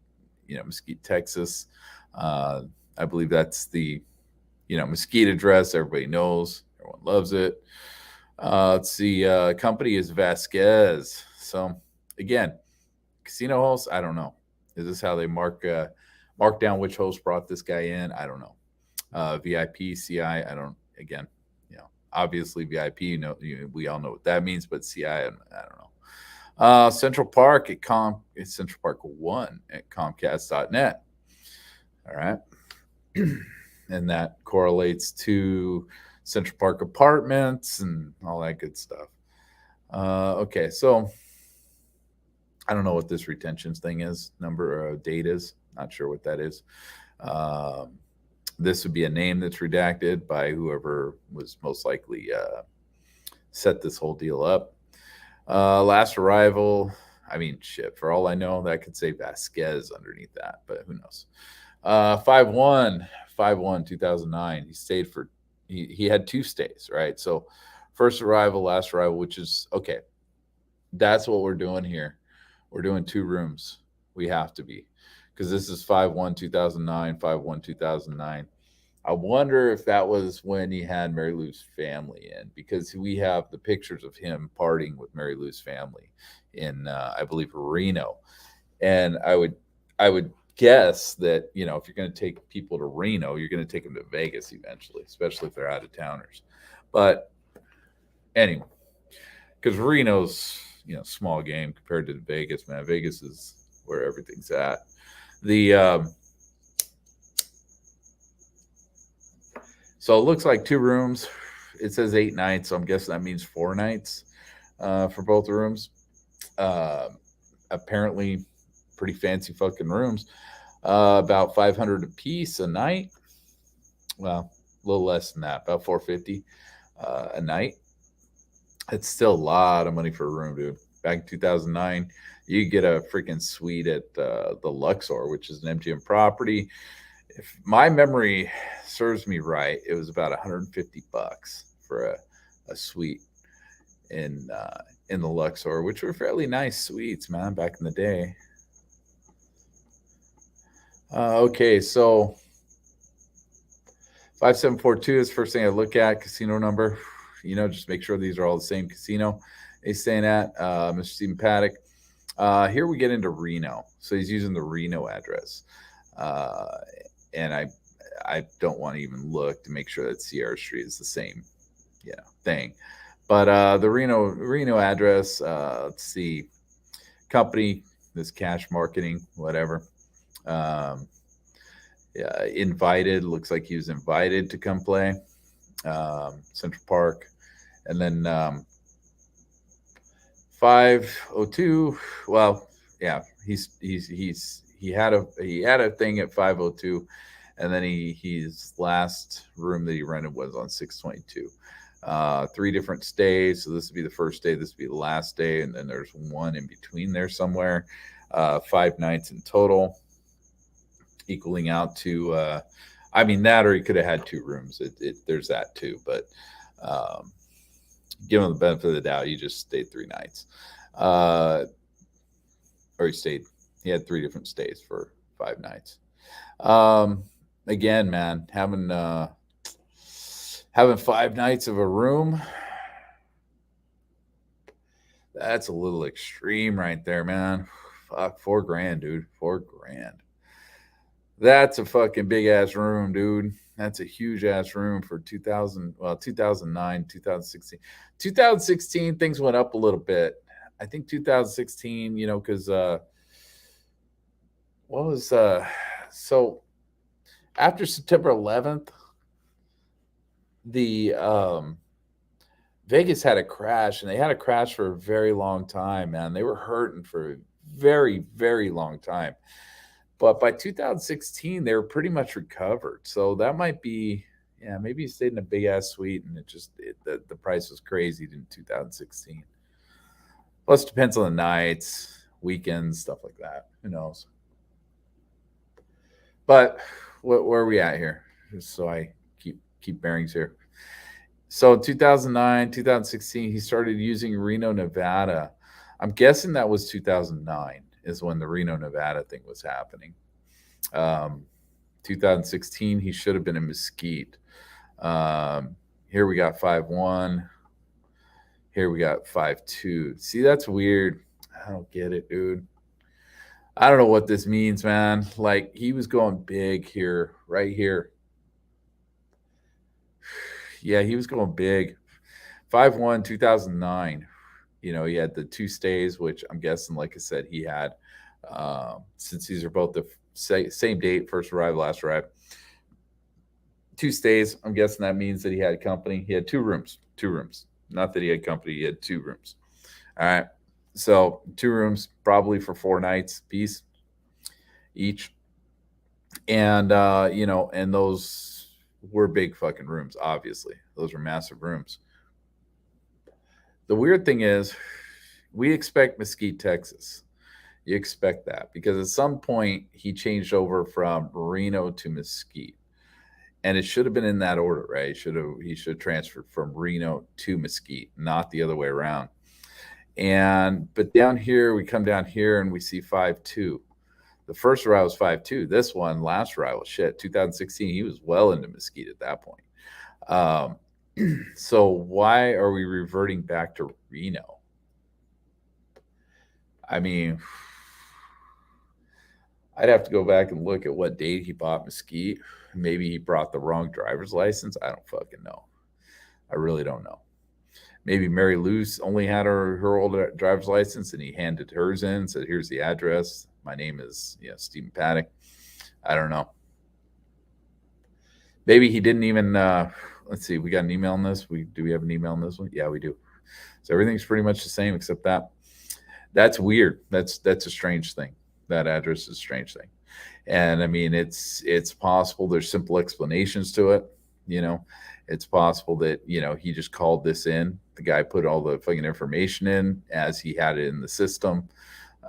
A: Texas. I believe that's the Mesquite address. Everybody knows. Everyone loves it. Let's see. Company is Vasquez. So again, casino host. I don't know. Is this how they mark down which host brought this guy in? I don't know. VIP, CI. I don't. Again, obviously VIP. We all know what that means. But CI, I don't know. Central Park at Central Park 1 at Comcast.net. All right. And that correlates to Central Park Apartments and all that good stuff. Okay, so I don't know what this retentions thing is. Number of date is. Not sure what that is. This would be a name that's redacted by whoever was most likely set this whole deal up. Last arrival. I mean, shit. For all I know, that could say Vasquez underneath that, but who knows? 5/1, 2009. He stayed for. He had 2 stays, right? So, first arrival, last arrival, which is okay. That's what we're doing here. We're doing 2 rooms. We have to be, because this is 5/1, 2009, 5/1, 2009. I wonder if that was when he had Mary Lou's family in, because we have the pictures of him partying with Mary Lou's family in, I believe, Reno. And I would guess that, if you're going to take people to Reno, you're going to take them to Vegas eventually, especially if they're out of towners. But anyway, because Reno's, small game compared to Vegas, man. Vegas is where everything's at. So it looks like 2 rooms. It says 8 nights, so I'm guessing that means 4 nights for both rooms. Apparently, pretty fancy fucking rooms. About $500 a piece a night. Well, a little less than that, about $450 a night. It's still a lot of money for a room, dude. Back in 2009, you could get a freaking suite at the Luxor, which is an MGM property. If my memory serves me right, it was about $150 for a suite. in the Luxor, which were fairly nice suites, man, back in the day. Okay, so 5742 is the first thing I look at. Casino number, just make sure these are all the same casino he's staying at. Mr. Stephen Paddock. Here we get into Reno, so he's using the Reno address, and I don't want to even look to make sure that Sierra Street is the same, thing. But the Reno address, let's see, company, this cash marketing, whatever. Um, Invited, looks like he was invited to come play Central Park, and then 502. Well, yeah, he had a thing at 502, and then his last room that he rented was on 622. 3 different stays. So this would be the first day, this would be the last day, and then there's one in between there somewhere. 5 nights in total, equaling out to that, or he could have had 2 rooms. There's that too, but give him the benefit of the doubt, he just stayed 3 nights. Or he had 3 different stays for 5 nights. Again, man, having 5 nights of a room, that's a little extreme right there, man. Fuck, $4,000, dude. $4,000. That's a fucking big ass room, dude. That's a huge ass room for 2009, 2016. 2016, things went up a little bit. I think 2016, because what was so after September 11th, the Vegas had a crash, and they had a crash for a very long time, man. They were hurting for a very, very long time. But by 2016, they were pretty much recovered. So that might be, maybe you stayed in a big ass suite, and the price was crazy in 2016. Plus, depends on the nights, weekends, stuff like that. Who knows? But where are we at here? Just so I keep bearings here. So 2009, 2016, he started using Reno, Nevada. I'm guessing that was 2009 is when the Reno, Nevada thing was happening. 2016, he should have been in Mesquite. Here we got 5-1. Here we got 5-2. See, that's weird. I don't get it, dude. I don't know what this means, man. Like, he was going big here, right here. Yeah, he was going big. 5-1, 2009. He had the 2 stays, which I'm guessing, like I said, he had, since these are both the same date, first arrive, last arrive. 2 stays. I'm guessing that means that he had company. He had 2 rooms. 2 rooms. Not that he had company. He had 2 rooms. All right. So 2 rooms, probably for 4 nights piece each. And, and those were big fucking rooms, obviously. Those were massive rooms. The weird thing is, we expect Mesquite, Texas. You expect that because at some point he changed over from Reno to Mesquite, and it should have been in that order, right? He should have transferred from Reno to Mesquite, not the other way around. But down here, we come down here and we see 5-2. The first ride was 5-2. This one, last ride was 2016. He was well into Mesquite at that point. So why are we reverting back to Reno? I mean, I'd have to go back and look at what date he bought Mesquite. Maybe he brought the wrong driver's license. I don't fucking know. I really don't know. Maybe Mary Lou's only had her old driver's license, and he handed hers in and said, here's the address. My name is Stephen Paddock. I don't know. Maybe he didn't even let's see, we got an email on this. Do we have an email on this one? Yeah, we do. So everything's pretty much the same except that. That's weird. That's a strange thing. That address is a strange thing. And I mean, it's possible there's simple explanations to it. It's possible that, he just called this in. The guy put all the fucking information in as he had it in the system.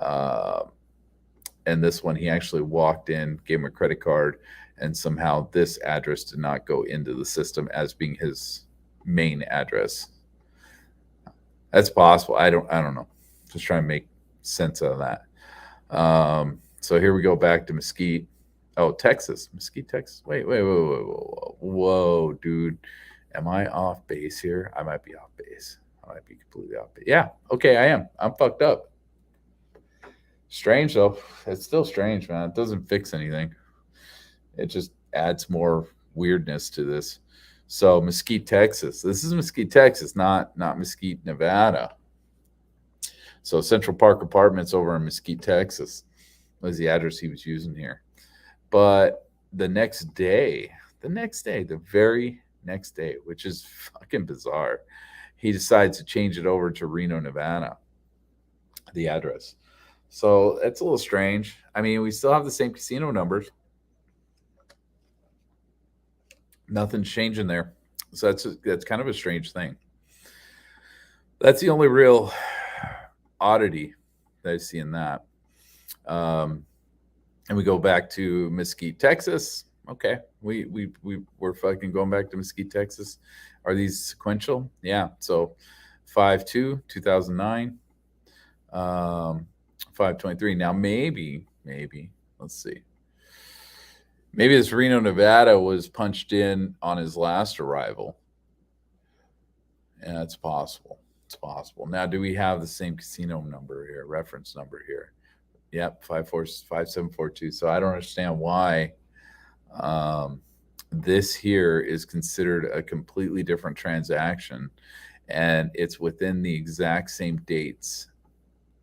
A: And this one, he actually walked in, gave him a credit card, and somehow this address did not go into the system as being his main address. That's possible. I don't know. Just trying to make sense of that. So here we go back to Mesquite. Oh, Texas. Mesquite, Texas. Whoa, dude. Am I off base here? I might be off base. I might be completely off base. Yeah. Okay, I am. I'm fucked up. Strange though. It's still strange, man. It doesn't fix anything. It just adds more weirdness to this. So Mesquite, Texas. This is Mesquite, Texas, not Mesquite, Nevada. So Central Park Apartments over in Mesquite, Texas was the address he was using here. But the very next day, which is fucking bizarre, he decides to change it over to Reno, Nevada, the address. So that's a little strange. I mean, we still have the same casino numbers. Nothing's changing there. So that's kind of a strange thing. That's the only real oddity that I see in that. And we go back to Mesquite, Texas. Okay, we're fucking going back to Mesquite, Texas. Are these sequential? Yeah. So 5/2/2009, 5/23. Now maybe let's see. Maybe this Reno, Nevada was punched in on his last arrival. Yeah, it's possible. It's possible. Now, do we have the same casino number here, reference number here? Yep, 5742. So I don't understand why this here is considered a completely different transaction, and it's within the exact same dates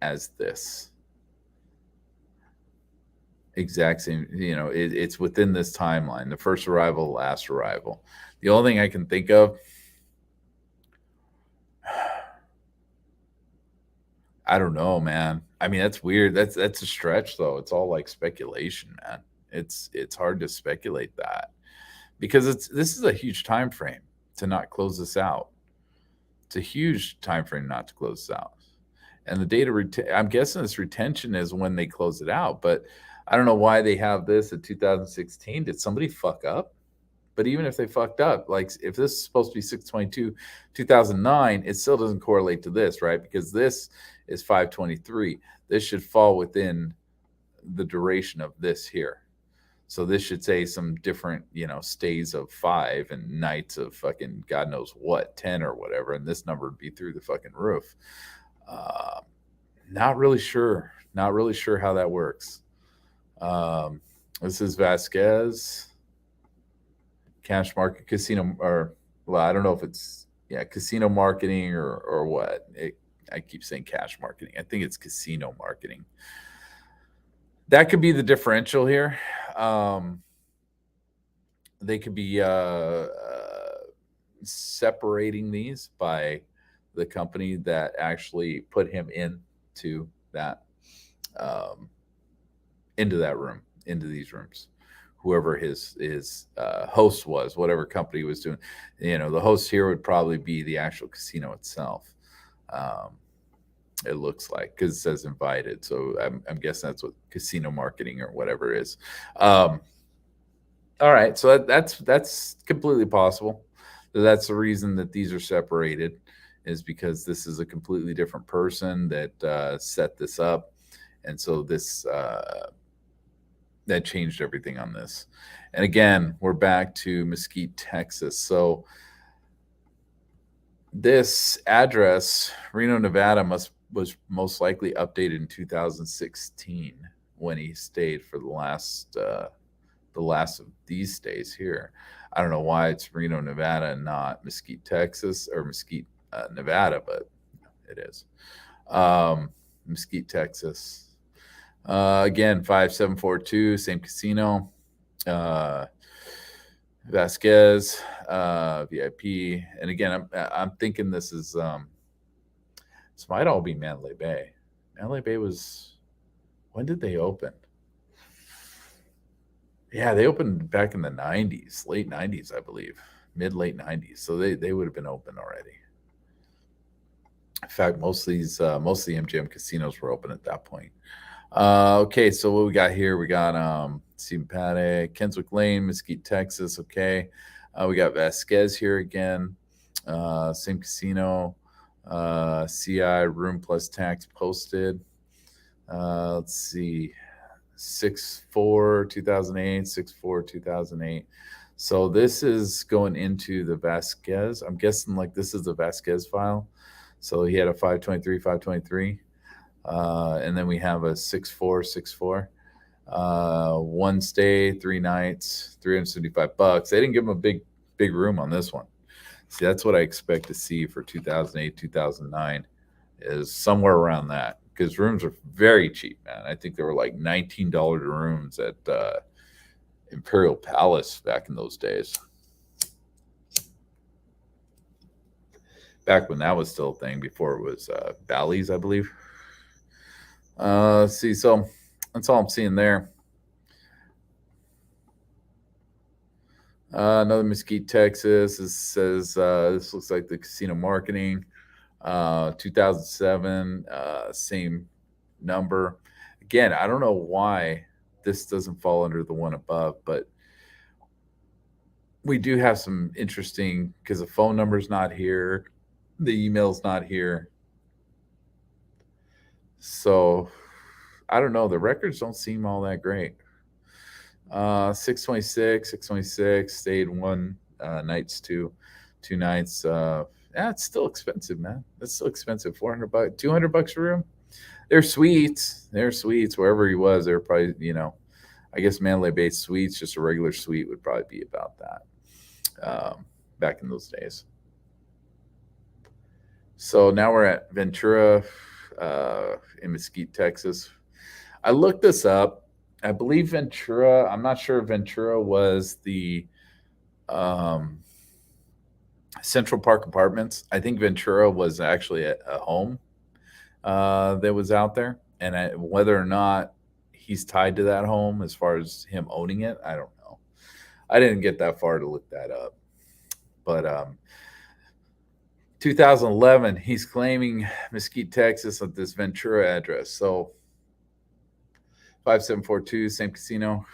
A: as this. Exact same, it's within this timeline, the first arrival, last arrival. The only thing I can think of, I don't know, man. I mean, that's weird. That's a stretch though. It's all like speculation, man. It's hard to speculate that because this is a huge time frame to not close this out. It's a huge time frame not to close this out. And the data I'm guessing this retention is when they close it out, but I don't know why they have this at 2016. Did somebody fuck up? But even if they fucked up, like if this is supposed to be 6/22/2009, it still doesn't correlate to this, right? Because this is 5/23. This should fall within the duration of this here. So this should say some different, stays of 5 and nights of fucking God knows what, 10 or whatever. And this number would be through the fucking roof. Not really sure. Not really sure how that works. This is Vasquez. Cash market casino, or well, I don't know if it's casino marketing or what. I keep saying cash marketing. I think it's casino marketing. That could be the differential here. They could be separating these by the company that actually put him into that room, into these rooms. Whoever his host was, whatever company was doing, the host here would probably be the actual casino itself. It looks like, because it says invited, so I'm guessing that's what casino marketing or whatever is. All right, so that's completely possible. That's the reason that these are separated, is because this is a completely different person that set this up, and so this that changed everything on this. And again, we're back to Mesquite, Texas. So this address, Reno, Nevada, was most likely updated in 2016 when he stayed for the last of these stays here. I don't know why it's Reno, Nevada, and not Mesquite, Texas, or Mesquite, Nevada, but it is. Mesquite, Texas. Again, 5742, same casino. Vasquez, VIP, and again, I'm thinking this might all be Mandalay Bay. Mandalay Bay was, when did they open? Yeah, they opened back in the 90s, late 90s, I believe, late 90s. So they would have been open already. In fact, most of the MGM casinos were open at that point. Okay, so what we got here? We got Stephen Paddock, Kenswick Lane, Mesquite, Texas. Okay, we got Vasquez here again, same casino. CI room plus tax posted. Let's see. 6/4/2008, 6/4/2008. So this is going into the Vasquez. I'm guessing like this is the Vasquez file. So he had a 523, 523. And then we have a 6/4/6/4. One stay, 3 nights, $375. They didn't give him a big room on this one. See, that's what I expect to see for 2008, 2009 is somewhere around that, because rooms are very cheap, man. I think they were like $19 rooms at Imperial Palace back in those days. Back when that was still a thing, before it was Bally's, I believe. See, so that's all I'm seeing there. Another Mesquite, Texas. This says this looks like the casino marketing. 2007, same number. Again, I don't know why this doesn't fall under the one above, but we do have some interesting, because the phone number's not here, the email's not here. So I don't know. The records don't seem all that great. 626, stayed one nights, two nights. Yeah, it's still expensive, man. That's still expensive. $400, $200 a room. They're suites. Wherever he was, they're probably, I guess Mandalay Bay suites, just a regular suite would probably be about that back in those days. So now we're at Ventura in Mesquite, Texas. I looked this up. I believe Ventura, I'm not sure if Ventura was the Central Park Apartments. I think Ventura was actually a home that was out there. And whether or not he's tied to that home as far as him owning it, I don't know. I didn't get that far to look that up. But 2011, he's claiming Mesquite, Texas at this Ventura address. So 5742, same casino.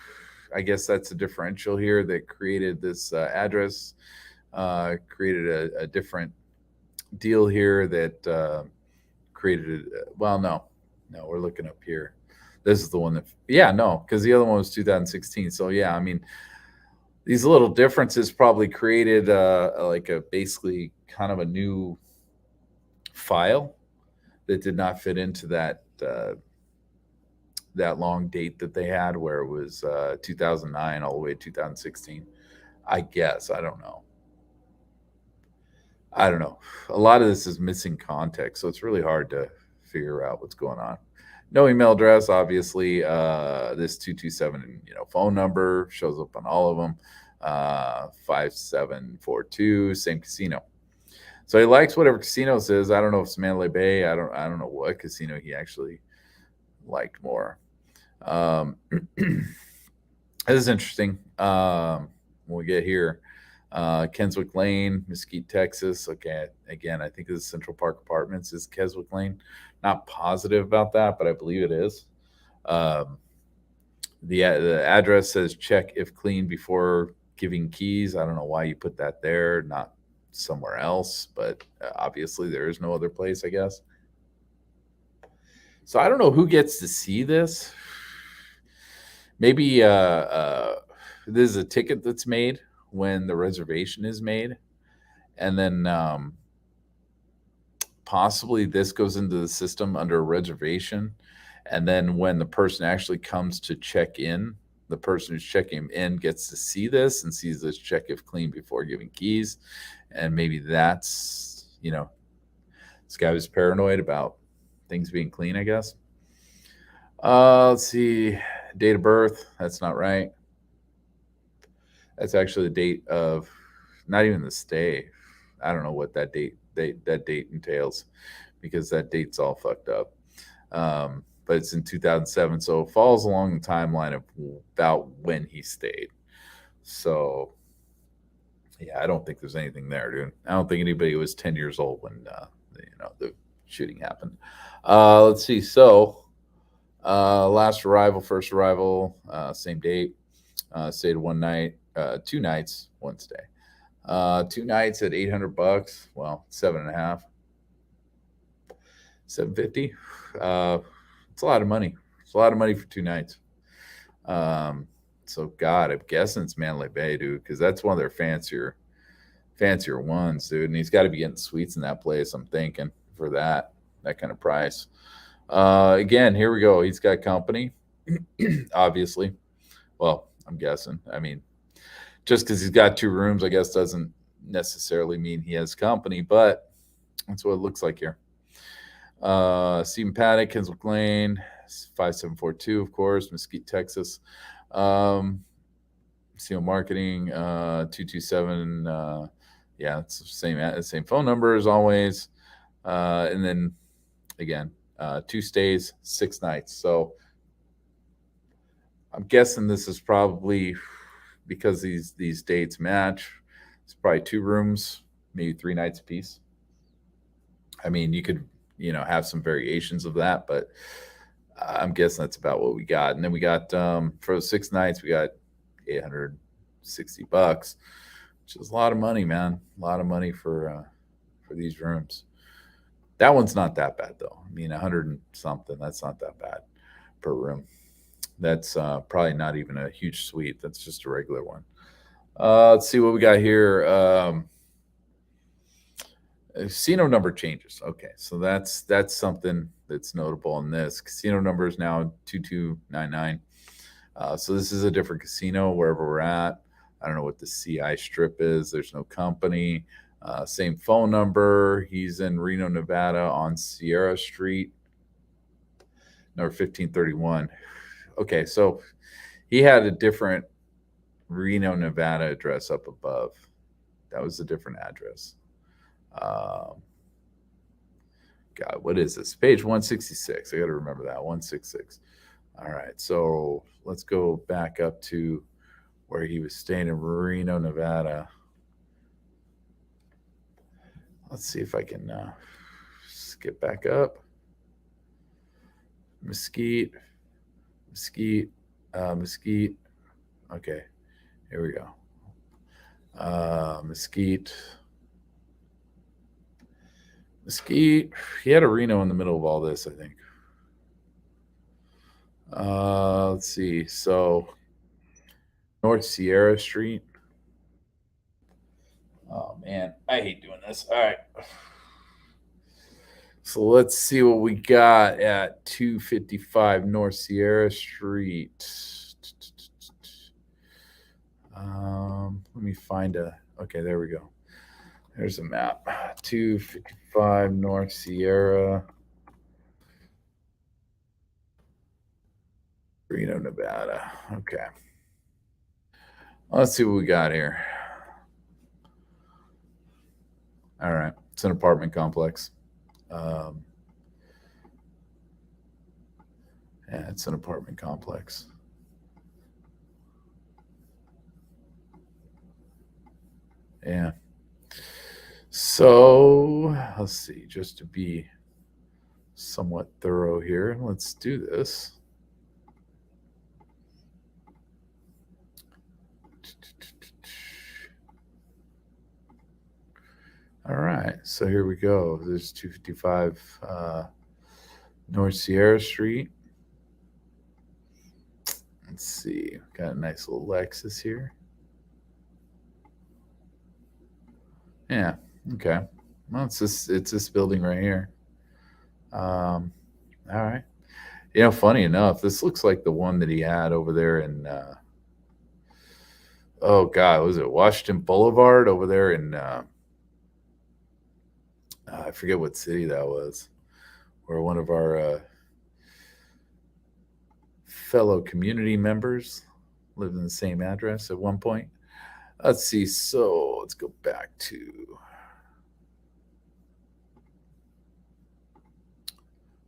A: I guess that's a differential here that created this address, created a different deal here that created well, no, we're looking up here. This is the one that, because the other one was 2016. So yeah, I mean, these little differences probably created like a basically kind of a new file that did not fit into that that long date that they had, where it was 2009 all the way to 2016. I guess. I don't know. A lot of this is missing context, so it's really hard to figure out what's going on. No email address, obviously. This 227 phone number shows up on all of them. 5742, same casino. So he likes whatever casino says. I don't know if it's Mandalay Bay. I don't know what casino he actually liked more. This is interesting. When we get here, Keswick Lane, Mesquite, Texas. Okay, again, I think this is Central Park Apartments is Keswick Lane. Not positive about that, but I believe it is. The address says check if clean before giving keys. I don't know why you put that there, not somewhere else, but obviously there is no other place, I guess. So I don't know who gets to see this. Maybe this is a ticket that's made when the reservation is made, and then possibly this goes into the system under a reservation, and then when the person actually comes to check in, the person who's checking in gets to see this and sees this check if clean before giving keys, and maybe that's this guy was paranoid about things being clean, I guess. Let's see, date of birth. That's not right. That's actually the date of, not even the stay. I don't know what that date entails, because that date's all fucked up. But it's in 2007, so it falls along the timeline of about when he stayed. So yeah, I don't think there's anything there, dude. I don't think anybody was 10 years old when the shooting happened. Let's see. So last arrival, first arrival, same date. Stayed one night, 2 nights, one stay. 2 nights at $800. Well, 7.5. 750. It's a lot of money. It's a lot of money for 2 nights. So God, I'm guessing it's Mandalay Bay, dude, because that's one of their fancier ones, dude. And he's got to be getting suites in that place. I'm thinking for that kind of price. Again, here we go. He's got company, obviously. Well, I'm guessing. I mean, just because he's got 2 rooms, I guess, doesn't necessarily mean he has company, but that's what it looks like here. Stephen Paddock, Kenswick Lane, 5742, of course, Mesquite, Texas. CO Marketing, 227. Yeah, it's the same phone number as always. And then again, 2 stays, 6 nights. So I'm guessing this is probably because these dates match. It's probably 2 rooms, maybe 3 nights apiece. I mean, you could have some variations of that, but I'm guessing that's about what we got. And then we got for the 6 nights, we got $860, which is a lot of money, man. A lot of money for these rooms. That one's not that bad though. I mean, 100 and something. That's not that bad per room. That's probably not even a huge suite. That's just a regular one. Let's see what we got here. Casino number changes. Okay, so that's something that's notable in this. Casino number is now 2299. So this is a different casino wherever we're at. I don't know what the CI strip is. There's no company. Same phone number. He's in Reno, Nevada on Sierra Street, number 1531. Okay, so he had a different Reno, Nevada address up above. That was a different address. God, what is this? Page 166. I got to remember that. 166. All right, so let's go back up to where he was staying in Reno, Nevada. Let's see if I can skip back up. Mesquite. Okay, here we go. Mesquite. He had a Reno in the middle of all this, I think. Let's see. So North Sierra Street. Oh man, I hate doing this. All right. So let's see what we got at 255 North Sierra Street. Let me find okay, there we go. There's a map. 255 North Sierra, Reno, Nevada. Okay. Let's see what we got here. All right. It's an apartment complex. Yeah, it's an apartment complex. Yeah. So let's see, just to be somewhat thorough here, let's do this. All right, so here we go. There's 255 North Sierra Street. Let's see, got a nice little Lexus here. Yeah, okay. Well, it's this building right here. All right. Funny enough, this looks like the one that he had over there in oh God, was it Washington Boulevard over there in I forget what city that was, where one of our fellow community members lived in the same address at one point. Let's see. So let's go back to.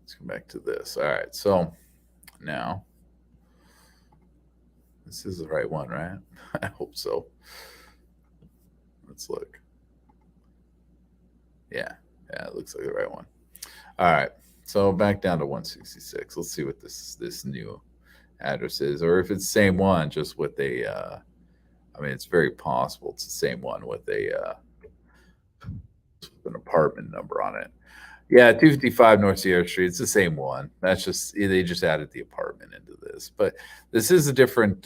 A: Let's go back to this. All right. So now this is the right one, right? I hope so. Let's look. Yeah. Yeah, it looks like the right one. All right. So back down to 166. Let's see what this new address is, or if it's the same one, just with a. I mean, it's very possible it's the same one with an apartment number on it. Yeah, 255 North Sierra Street. It's the same one. That's just they just added the apartment into this, but this is a different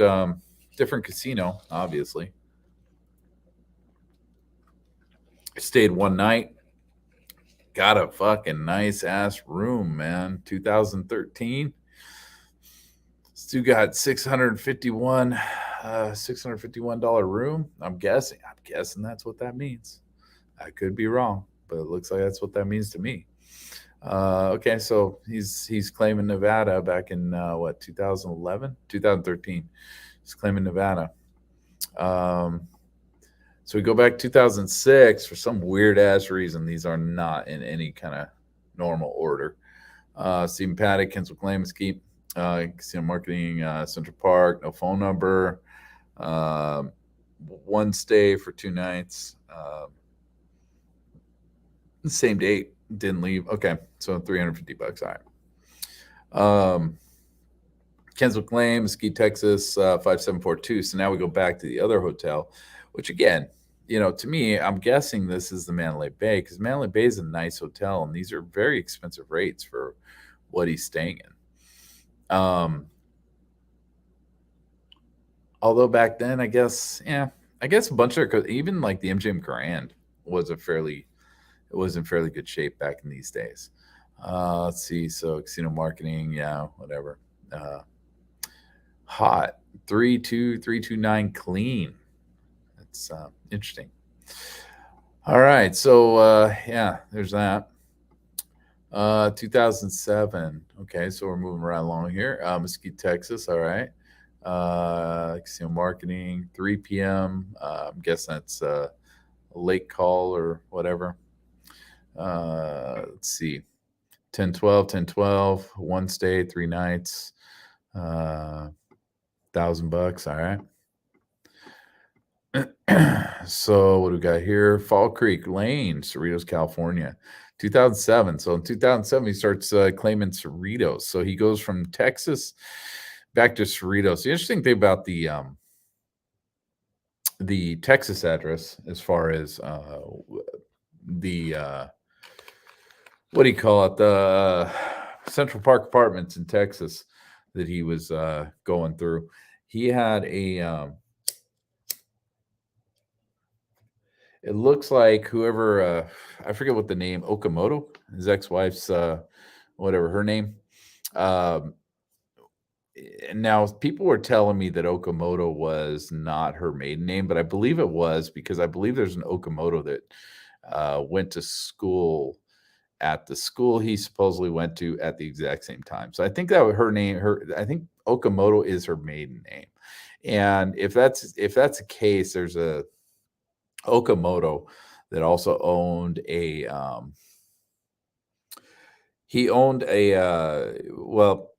A: casino. Obviously, stayed one night. Got a fucking nice ass room, man. 2013. Still got 651 $651 room. I'm guessing. I'm guessing that's what that means. I could be wrong, but it looks like that's what that means to me. Okay, so he's claiming Nevada back in what 2011, 2013. He's claiming Nevada. Um, so we go back 2006 for some weird ass reason. These are not in any kind of normal order. Stephen Paddock, Kensal Claim, Mesquite, Casino Marketing, Central Park, no phone number. Um, One stay for 2 nights. Same date, didn't leave. Okay, so $350. All right. Kensal Claim, Mesquite, Texas, 5742. So now we go back to the other hotel, which again, to me, I'm guessing this is the Mandalay Bay because Mandalay Bay is a nice hotel, and these are very expensive rates for what he's staying in. Although back then, I guess a bunch of even like the MGM Grand was it was in fairly good shape back in these days. Let's see. So casino marketing, yeah, whatever. Hot 32329 clean. That's interesting. All right. So yeah, there's that. 2007. Okay, so we're moving right along here. Mesquite, Texas. All right. Casino marketing, 3 p.m. I'm guessing that's a late call or whatever. Let's see. 10 12 one stay, 3 nights, $1,000. All right. So what do we got here? Fall Creek Lane, Cerritos, California, 2007. So in 2007, he starts claiming Cerritos. So he goes from Texas back to Cerritos. The interesting thing about the Texas address, as far as the what do you call it? The Central Park Apartments in Texas that he was going through. He had it looks like whoever I forget what the name Okamoto, his ex-wife's whatever her name. Um, and now people were telling me that Okamoto was not her maiden name, but I believe it was because I believe there's an Okamoto that went to school at the school he supposedly went to at the exact same time. So I think that was her name. I think Okamoto is her maiden name. And if that's the case, there's a Okamoto that also owned a he owned a well,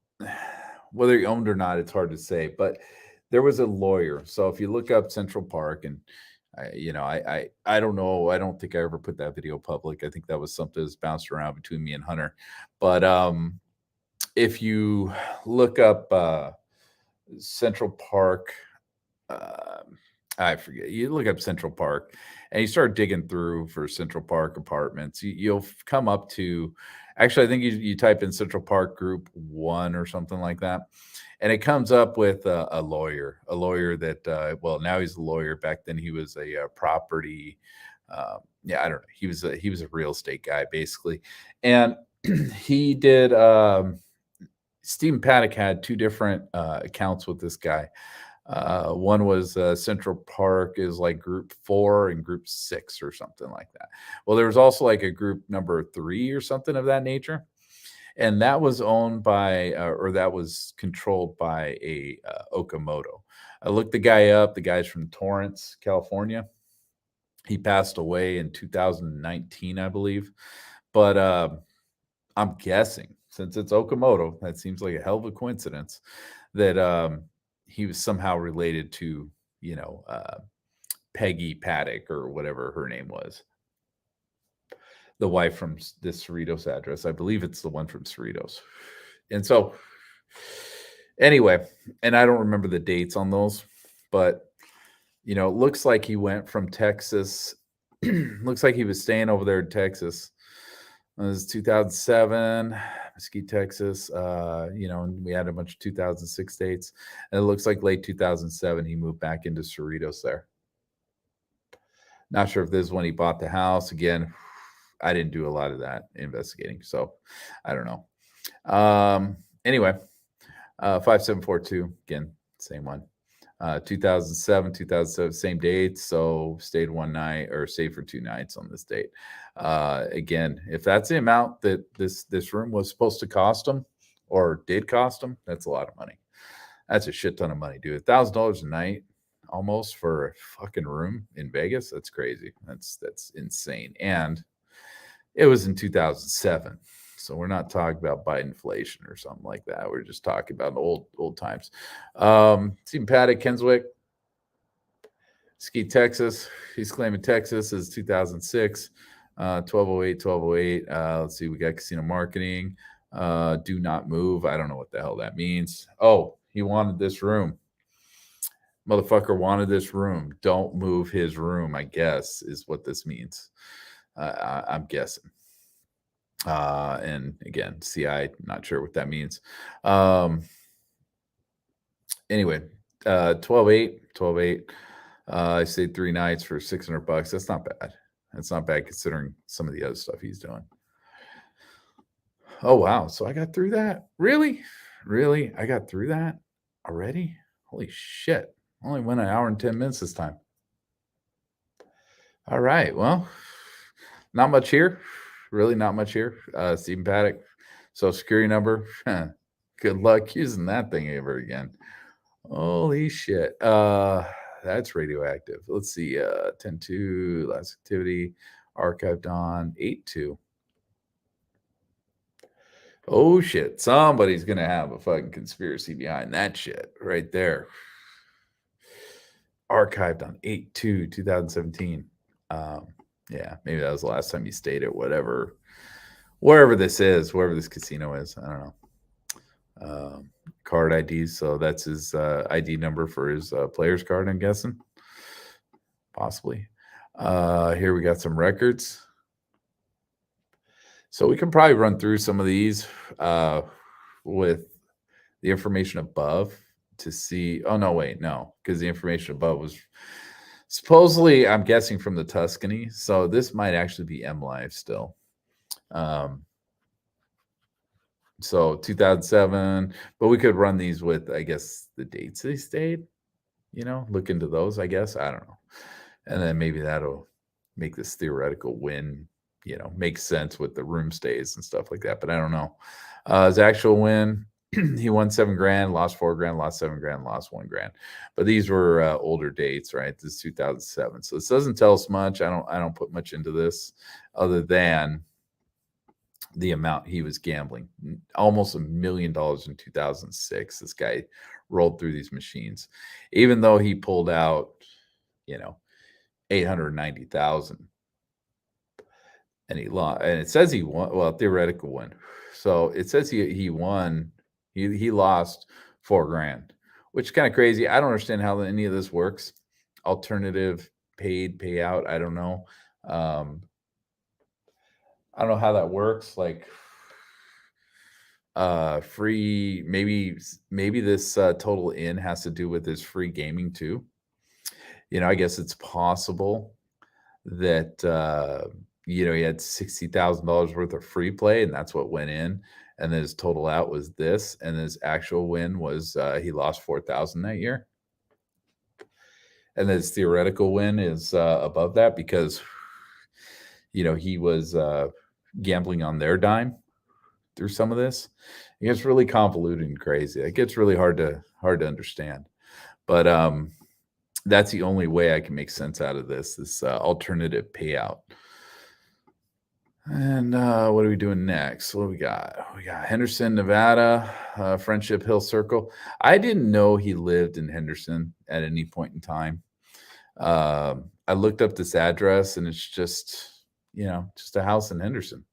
A: whether he owned or not, it's hard to say, but there was a lawyer. So if you look up Central Park and I don't know. I don't think I ever put that video public. I think that was something that's bounced around between me and Hunter. But if you look up Central Park, I forget. You look up Central Park, and you start digging through for Central Park apartments. You'll come up to. Actually, I think you type in Central Park Group 1 or something like that, and it comes up with a lawyer that well, now he's a lawyer. Back then he was a property. Yeah, I don't know. He was a real estate guy basically, and he did. Stephen Paddock had two different accounts with this guy. One was Central Park is like group 4 and group 6 or something like that. Well, there was also like a group number 3 or something of that nature. And that was owned by, or that was controlled by a Okamoto. I looked the guy up. The guy's from Torrance, California. He passed away in 2019, I believe. But I'm guessing, since it's Okamoto, that seems like a hell of a coincidence that he was somehow related to, you know, Peggy Paddock or whatever her name was, the wife from this Cerritos address. I believe it's the one from Cerritos. And so, anyway, and I don't remember the dates on those, but it looks like he went from Texas. Looks like he was staying over there in Texas. It was 2007, Mesquite, Texas. We had a bunch of 2006 dates. And it looks like late 2007, he moved back into Cerritos there. Not sure if this is when he bought the house. Again, I didn't do a lot of that investigating, so I don't know. Anyway, 5742, again, same one. 2007, same date. So stayed one night or stayed for 2 nights on this date. Again, if that's the amount that this room was supposed to cost him or did cost him, that's a lot of money. That's a shit ton of money, dude. $1,000 a night almost for a fucking room in Vegas. That's crazy. That's insane. And it was in 2007. So we're not talking about Biden inflation or something like that. We're just talking about old times. Stephen Paddock, Kenswick, Ski, Texas. He's claiming Texas is 2006, 1208. Let's see. We got casino marketing. Do not move. I don't know what the hell that means. Oh, he wanted this room. Motherfucker wanted this room. Don't move his room, I guess, is what this means. I'm guessing. And again, CI, not sure what that means. Anyway, 12-8. I stayed 3 nights for $600. That's not bad. That's not bad considering some of the other stuff he's doing. Oh, wow. So I got through that? Really? I got through that already? Holy shit. Only went an hour and 10 minutes this time. All right. Well, not much here. Really not much here. Stephen Paddock, Social Security number. Good luck using that thing ever again. Holy shit. That's radioactive. Let's see. 10-2, last activity, archived on 8-2. Oh shit. Somebody's gonna have a fucking conspiracy behind that shit right there. Archived on 8-2-2017. Yeah, maybe that was the last time you stayed at wherever this is, wherever this casino is. I don't know. Card IDs. So that's his ID number for his player's card, I'm guessing. Possibly. Here we got some records. So we can probably run through some of these with the information above to see. Oh, no, wait, no, because the information above was supposedly, I'm guessing, from the Tuscany. So this might actually be M Live still. So 2007, but we could run these with, I guess, the dates they stayed, look into those, I guess. I don't know. And then maybe that'll make this theoretical win, make sense with the room stays and stuff like that. But I don't know. His actual win, he won $7,000, lost $4,000, lost $7,000, lost $1,000. But these were older dates, right? This is 2007. So this doesn't tell us much. I don't put much into this other than the amount he was gambling. Almost $1 million in 2006. This guy rolled through these machines, even though he pulled out, 890,000. And he lost, and it says he won. Well, theoretical win. So it says he won. He lost $4,000, which is kind of crazy. I don't understand how any of this works. Alternative paid payout. I don't know. I don't know how that works. Like free. Maybe this total in has to do with his free gaming too. I guess it's possible that he had $60,000 worth of free play, and that's what went in. And then his total out was this, and his actual win was he lost $4,000 that year. And then his theoretical win is above that because he was gambling on their dime through some of this. It gets really convoluted and crazy. It gets really hard to understand. But that's the only way I can make sense out of this alternative payout. And what are we doing next? What do we got? We got Henderson, Nevada, Friendship Hill Circle. I didn't know he lived in Henderson at any point in time. I looked up this address, and it's just a house in Henderson.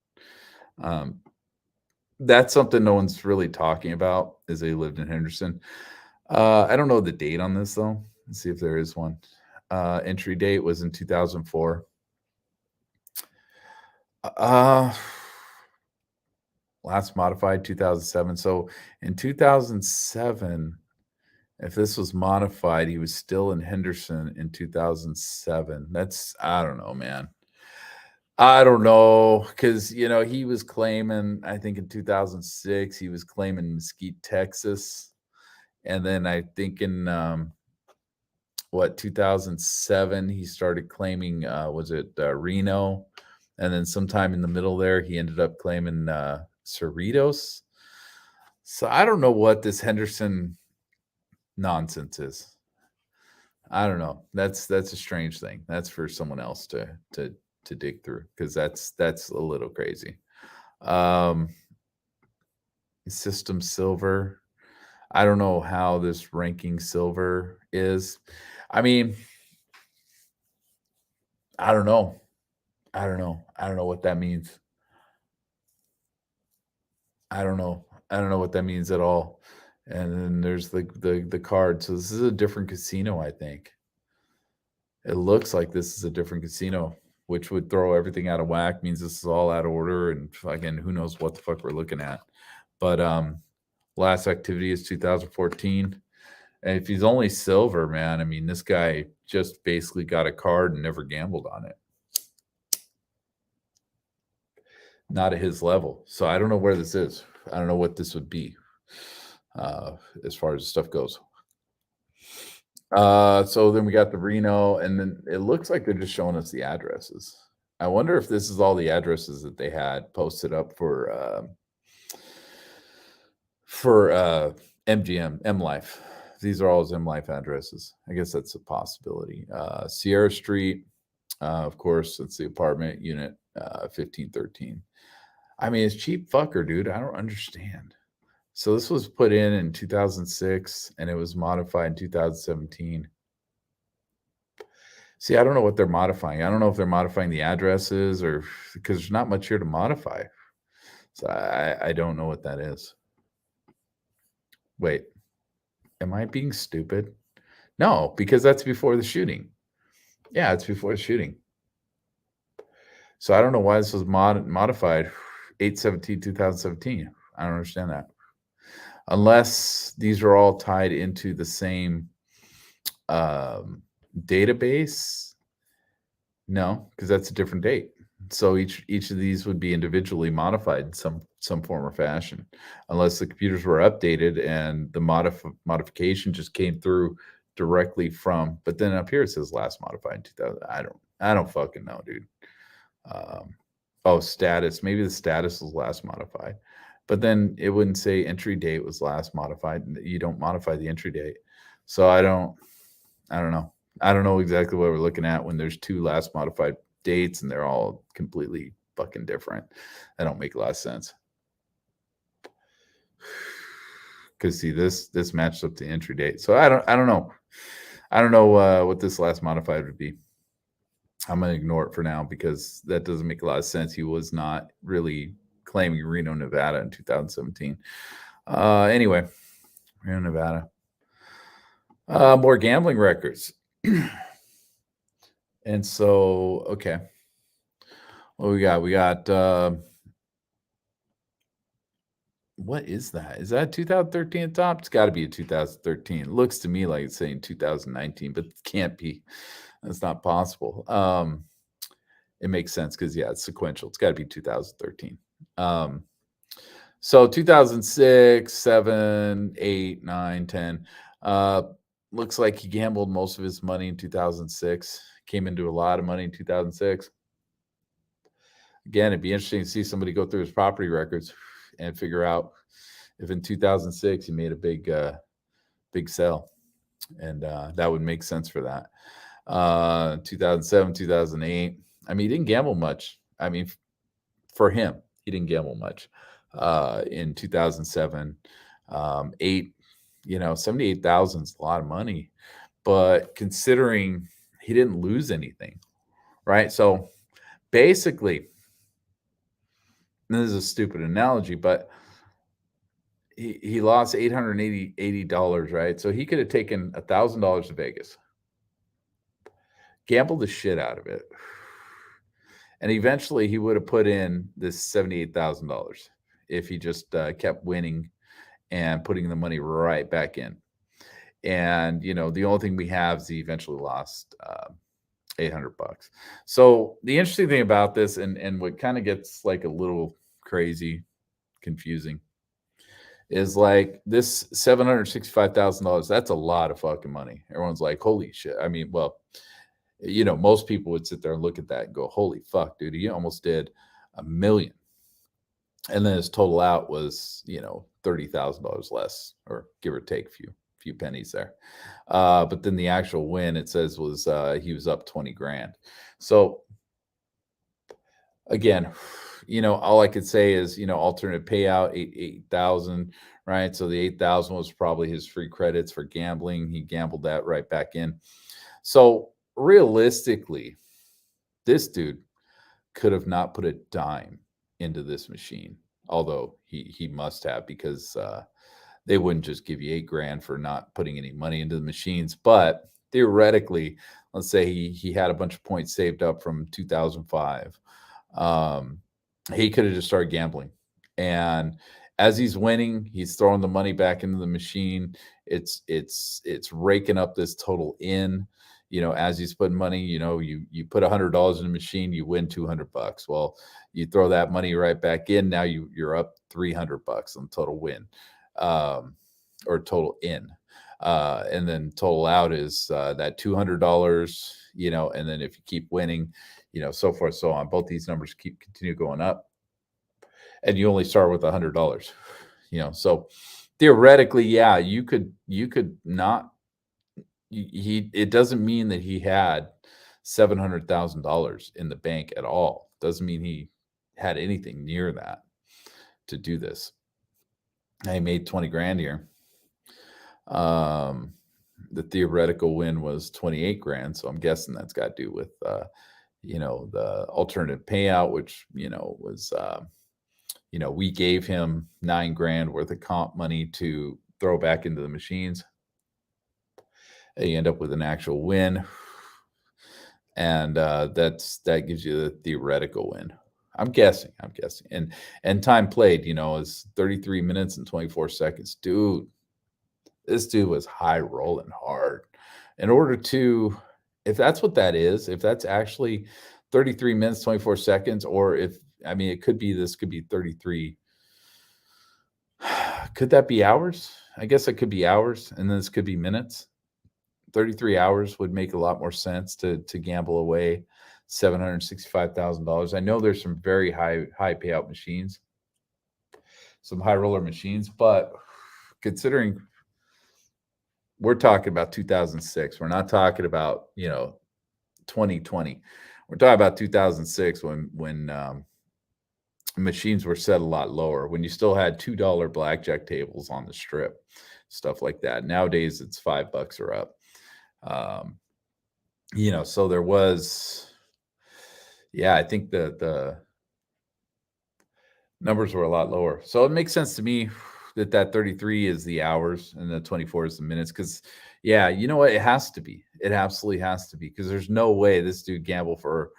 A: That's something no one's really talking about, is they lived in Henderson. I don't know the date on this, though. Let's see if there is one. Entry date was in 2004. Last modified 2007. So in 2007, if this was modified, he was still in Henderson in 2007. That's, I don't know, man. I don't know, because he was claiming, I think in 2006, he was claiming Mesquite, Texas. And then I think in 2007, he started claiming, was it Reno? And then sometime in the middle there, he ended up claiming Cerritos. So I don't know what this Henderson nonsense is. I don't know. That's a strange thing. That's for someone else to dig through, because that's a little crazy. Um, System silver. I don't know how this ranking silver is. I mean, I don't know. I don't know. I don't know what that means. I don't know. I don't know what that means at all. And then there's the card. So this is a different casino, I think. It looks like this is a different casino, which would throw everything out of whack, means this is all out of order, and again, who knows what the fuck we're looking at. But last activity is 2014. And if he's only silver, man, I mean, this guy just basically got a card and never gambled on it. Not at his level. So I don't know where this is. I don't know what this would be as far as stuff goes. So then we got the Reno, and then it looks like they're just showing us the addresses. I wonder if this is all the addresses that they had posted up for MGM, M Life. These are all his M Life addresses. I guess that's a possibility. Sierra Street, of course, it's the apartment unit 1513. I mean, it's cheap fucker, dude. I don't understand. So this was put in 2006, and it was modified in 2017. See, I don't know what they're modifying. I don't know if they're modifying the addresses, or because there's not much here to modify. So I don't know what that is. Wait, am I being stupid? No, because that's before the shooting. Yeah, it's before the shooting. So I don't know why this was modified 8/17/2017. I don't understand that. Unless these are all tied into the same database. No, because that's a different date. So each of these would be individually modified in some form or fashion, unless the computers were updated and the modification just came through directly from. But then up here it says last modified in 2000. I don't fucking know, dude. Oh, status. Maybe the status was last modified, but then it wouldn't say entry date was last modified. You don't modify the entry date, so I don't know. I don't know exactly what we're looking at when there's two last modified dates and they're all completely fucking different. That don't make a lot of sense. Because see, this matches up to entry date. So I don't know. I don't know what this last modified would be. I'm gonna ignore it for now because that doesn't make a lot of sense. He was not really claiming Reno, Nevada in 2017. Anyway, Reno, Nevada. More gambling records. And so, okay. What we got? We got what is that? Is that 2013 at top? It's got to be a 2013. It looks to me like it's saying 2019, but it can't be. That's not possible. It makes sense because yeah, it's sequential. It's got to be 2013. So 2006, 7, 8, 9, 10. Looks like he gambled most of his money in 2006. Came into a lot of money in 2006. Again, it'd be interesting to see somebody go through his property records and figure out if in 2006 he made a big sell, and that would make sense for that. 2007, 2008. I mean, he didn't gamble much. I mean, for him, he didn't gamble much. In 2007, 8, 78,000 is a lot of money, but considering he didn't lose anything, right? So basically, this is a stupid analogy, but he lost $880, right? So he could have taken $1,000 to Vegas, gambled the shit out of it, and eventually he would have put in this $78,000. if he just kept winning and putting the money right back in. And the only thing we have is he eventually lost $800. So the interesting thing about this, and what kind of gets like a little crazy, confusing, is like this $765,000. That's a lot of fucking money. Everyone's like, holy shit. I mean, well, most people would sit there and look at that and go, holy fuck, dude, he almost did $1 million. And then his total out was, $30,000 less, or give or take a few pennies there. But then the actual win, it says, was he was up 20 grand. So again, all I could say is, alternate payout, 8,000, right? So the 8,000 was probably his free credits for gambling. He gambled that right back in. So realistically, this dude could have not put a dime into this machine, although he must have, because they wouldn't just give you 8 grand for not putting any money into the machines. But theoretically, let's say he had a bunch of points saved up from 2005. He could have just started gambling, and as he's winning, he's throwing the money back into the machine. It's raking up this total in. As he's putting money, you put $100 in the machine, you win $200. Well, you throw that money right back in. Now you're up $300 on total win, or total in. And then total out is that $200, and then if you keep winning, so forth, so on. Both these numbers continue going up, and you only start with $100. So theoretically, yeah, you could not. It doesn't mean that he had $700,000 in the bank at all. Doesn't mean he had anything near that to do this. I made 20 grand here. The theoretical win was 28 grand. So I'm guessing that's got to do with, the alternative payout, which, was, we gave him 9 grand worth of comp money to throw back into the machines. You end up with an actual win. And that gives you the theoretical win. I'm guessing. And time played, is 33 minutes and 24 seconds. Dude, this dude was high rolling hard. In order to, if that's what that is, if that's actually 33 minutes, 24 seconds, or it could be, this could be 33. Could that be hours? I guess it could be hours, and then this could be minutes. 33 hours would make a lot more sense to gamble away $765,000. I know there's some very high payout machines, some high roller machines, but considering we're talking about 2006, we're not talking about 2020. We're talking about 2006 when machines were set a lot lower, when you still had $2 blackjack tables on the strip, stuff like that. Nowadays it's $5 or up. So there was, I think the numbers were a lot lower. So it makes sense to me that 33 is the hours and the 24 is the minutes. Cause you know what? It has to be. It absolutely has to be. Cause there's no way this dude gambled for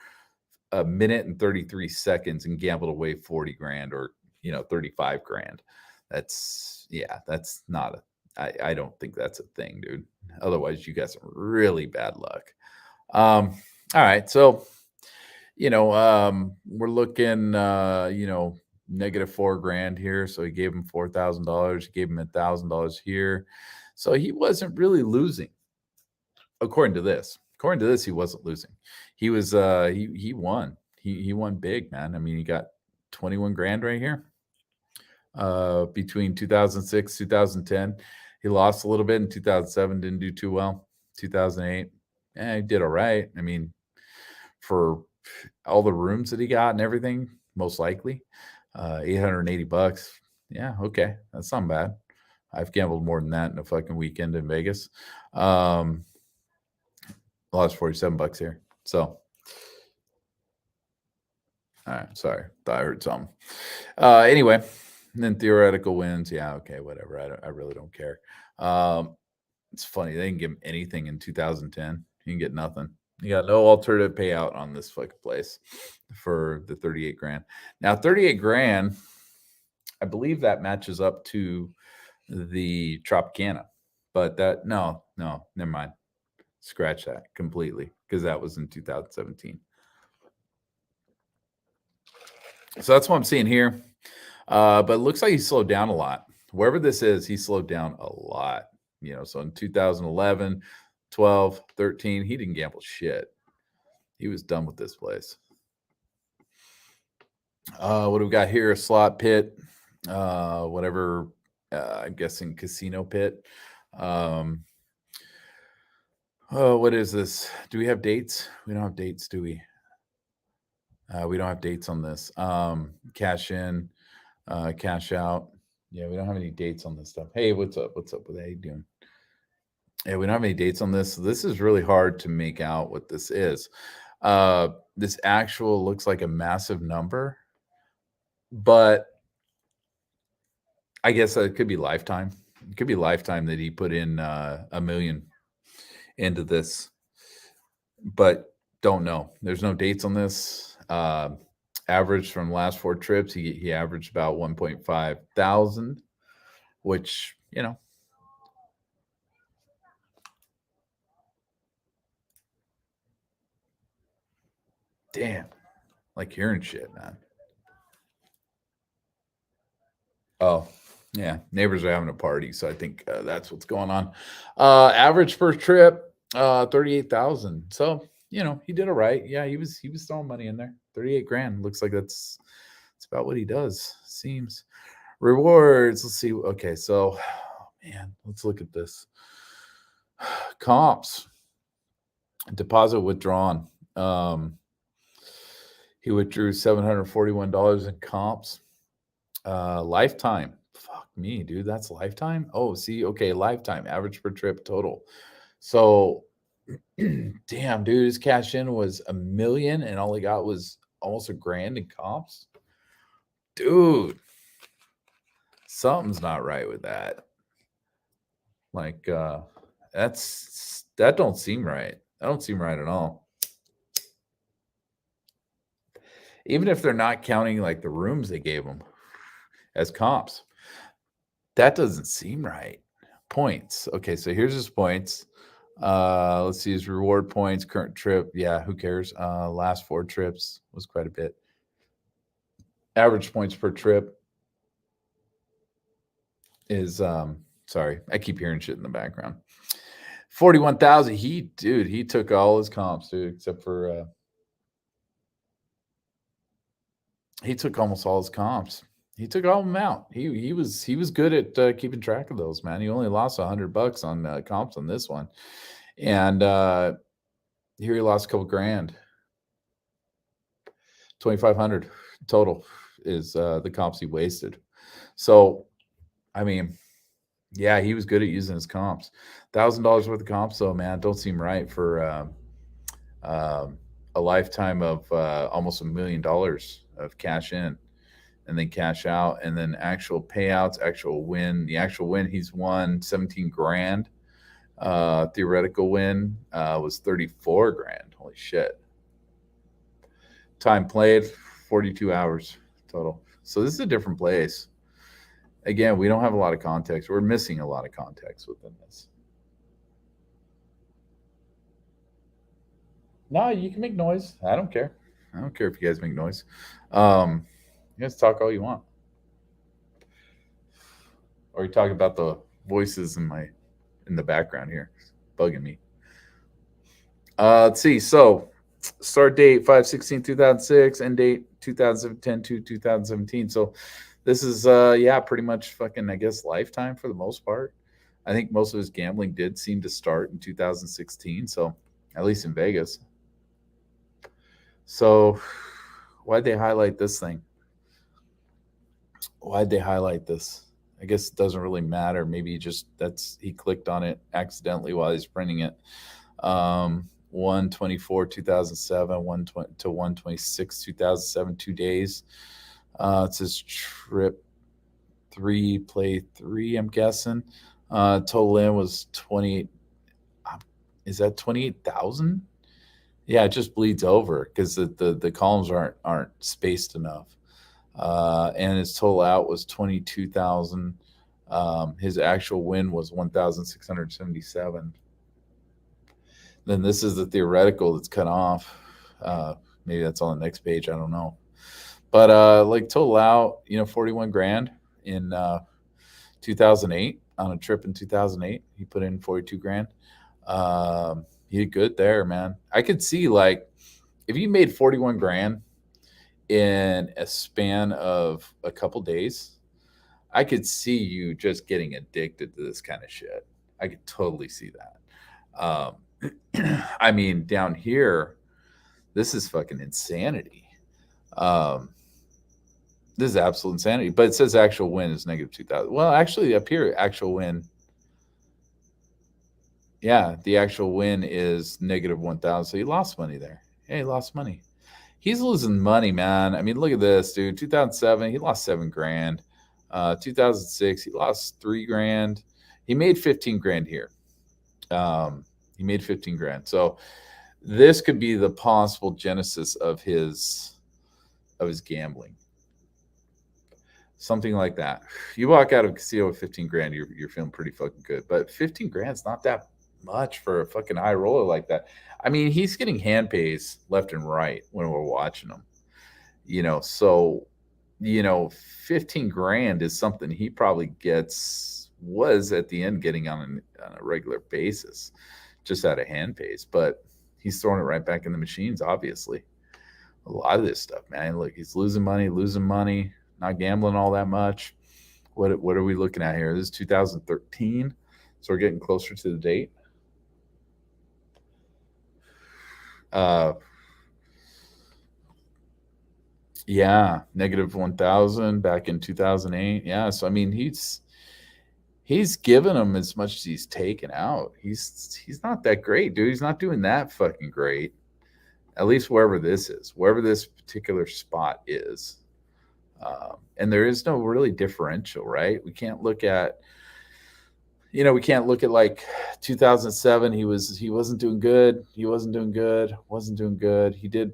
A: a minute and 33 seconds and gambled away 40 grand or, 35 grand. That's not I don't think that's a thing, dude. Otherwise you got some really bad luck. All right. So, we're looking, negative $4 grand here. So he gave him $4,000, gave him $1,000 here. So he wasn't really losing. According to this, he wasn't losing. He was, he won. He won big, man. I mean, he got 21 grand right here. Between 2006, 2010, he lost a little bit in 2007, didn't do too well. 2008, he did all right. I mean, for all the rooms that he got and everything, most likely, $880. Yeah, okay, that's not bad. I've gambled more than that in a fucking weekend in Vegas. Lost $47 here. So, all right, sorry, thought I heard something. Anyway, and then theoretical wins. Yeah, okay, whatever. I really don't care. It's funny, they didn't give him anything in 2010. He didn't get nothing. You got no alternative payout on this fucking place for the 38 grand. Now, 38 grand, I believe that matches up to the Tropicana, but that no, never mind. Scratch that completely because that was in 2017. So that's what I'm seeing here. But it looks like he slowed down a lot. Wherever this is, he slowed down a lot. So in 2011, 12, 13, he didn't gamble shit. He was done with this place. What do we got here? A slot pit, whatever. I'm guessing casino pit. Oh, what is this? Do we have dates? We don't have dates, do we? We don't have dates on this. Cash in, cash out. Yeah, we don't have any dates on this stuff. Hey, what's up? What's up? What are you doing? Yeah, we don't have any dates on this. So this is really hard to make out what this is. This actual looks like a massive number, but I guess it could be lifetime. It could be lifetime that he put in $1 million into this, but don't know. There's no dates on this. Average from last 4 trips, he averaged about 1.5 thousand, which damn, like hearing shit, man. Oh, yeah. Neighbors are having a party, so I think that's what's going on. Average per trip, 38,000. So he did all right. Yeah, he was throwing money in there. 38 grand. Looks like that's about what he does. Seems. Rewards. Let's see. Okay, so man, let's look at this. Comps. Deposit withdrawn. He withdrew $741 in comps. Lifetime. Fuck me, dude. That's lifetime. Oh, see, okay, lifetime average per trip total. So, damn, dude, his cash in was $1 million, and all he got was almost $1,000 in comps. Dude, something's not right with that. Like, that don't seem right. That don't seem right at all. Even if they're not counting like the rooms they gave him as comps, that doesn't seem right. Points. Okay, so here's his points. Let's see his reward points, current trip. Yeah, who cares? Last 4 trips was quite a bit. Average points per trip is sorry, I keep hearing shit in the background. 41,000. He took all his comps, dude, except for he took almost all his comps. He took all of them out. He was good at keeping track of those, man. He only lost $100 on comps on this one, and here he lost a couple grand. 2,500 total is the comps he wasted. So, I mean, yeah, he was good at using his comps. $1,000 worth of comps, though, man, don't seem right for a lifetime of almost $1 million of cash in and then cash out, and then actual payouts, actual win. The actual win, he's won 17 grand. Theoretical win was 34 grand. Holy shit. Time played, 42 hours total. So this is a different place. Again, we don't have a lot of context. We're missing a lot of context within this. No, you can make noise. I don't care. I don't care if you guys make noise. You guys talk all you want. Or you talk about the voices in the background here, bugging me. Let's see. So start date 5/16/2006, end date 2010 to 2017. So this is pretty much fucking, I guess, lifetime for the most part. I think most of his gambling did seem to start in 2016, so at least in Vegas. So why'd they highlight this thing? Why'd they highlight this? I guess it doesn't really matter. Maybe he clicked on it accidentally while he's printing it. 1/24/2007, 1/20 to 1/26/2007, 2 days. It says trip 3, play 3, I'm guessing. Total in was 28. Is that 28,000? Yeah, it just bleeds over because the columns aren't spaced enough. And his total out was 22,000. His actual win was 1,677. Then this is the theoretical that's cut off. Maybe that's on the next page. I don't know. But like total out, 41 grand in 2008 on a trip in 2008. He put in 42 grand. He did good there, man. I could see like if you made 41 grand in a span of a couple days, I could see you just getting addicted to this kind of shit. I could totally see that. I mean, down here, this is fucking insanity. Um, this is absolute insanity. But it says actual win is negative 2,000. Well, actually, up here, actual win. Yeah, the actual win is negative 1,000. So he lost money there. Yeah, he lost money. He's losing money, man. I mean, look at this, dude. 2007, he lost 7 grand. 2006, he lost 3 grand. He made 15 grand here. He made 15 grand. So this could be the possible genesis of his gambling. Something like that. You walk out of a casino with 15 grand, you're feeling pretty fucking good. But 15 grand's not that much for a fucking high roller like that. I mean, he's getting hand pays left and right when we're watching him. So 15 grand is something he probably was at the end getting on a regular basis, just out of hand pays. But he's throwing it right back in the machines, obviously. A lot of this stuff, man. Look, he's losing money, not gambling all that much. What are we looking at here? This is 2013, so we're getting closer to the date. Yeah, negative 1,000 back in 2008. Yeah, so I mean, he's given him as much as he's taken out. He's not that great, dude. He's not doing that fucking great. At least wherever this particular spot is. And there is no really differential, right? We can't look at like 2007. He wasn't doing good. Wasn't doing good. He did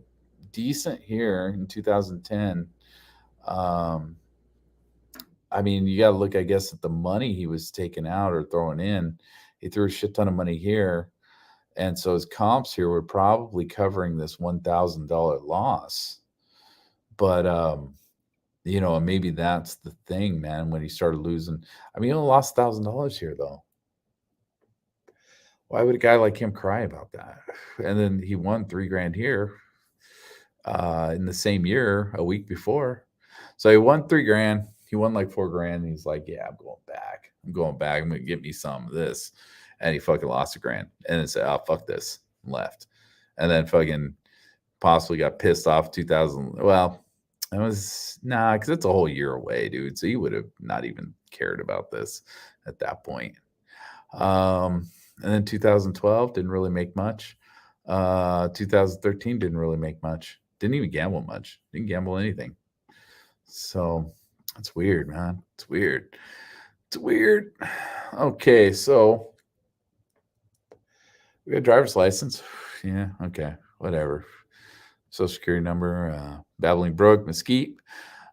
A: decent here in 2010. I mean, you got to look, I guess, at the money he was taking out or throwing in. He threw a shit ton of money here. And so his comps here were probably covering this $1,000 loss. But, maybe that's the thing, man, when he started losing. I mean, he only lost $1,000 here, though. Why would a guy like him cry about that? And then he won 3 grand here in the same year, a week before. So he won 3 grand. He won like 4 grand. And he's like, yeah, I'm going back. I'm going to get me some of this. And he fucking lost 1 grand. And then said, oh, fuck this. And left. And then fucking possibly got pissed off 2000. Well, it was, because it's a whole year away, dude. So he would have not even cared about this at that point. And then 2012 didn't really make much. 2013 didn't really make much. Didn't even gamble much. Didn't gamble anything. So it's weird, man. It's weird. Okay, so we got a driver's license. Yeah, okay, whatever. Social security number, Babbling Brook, Mesquite.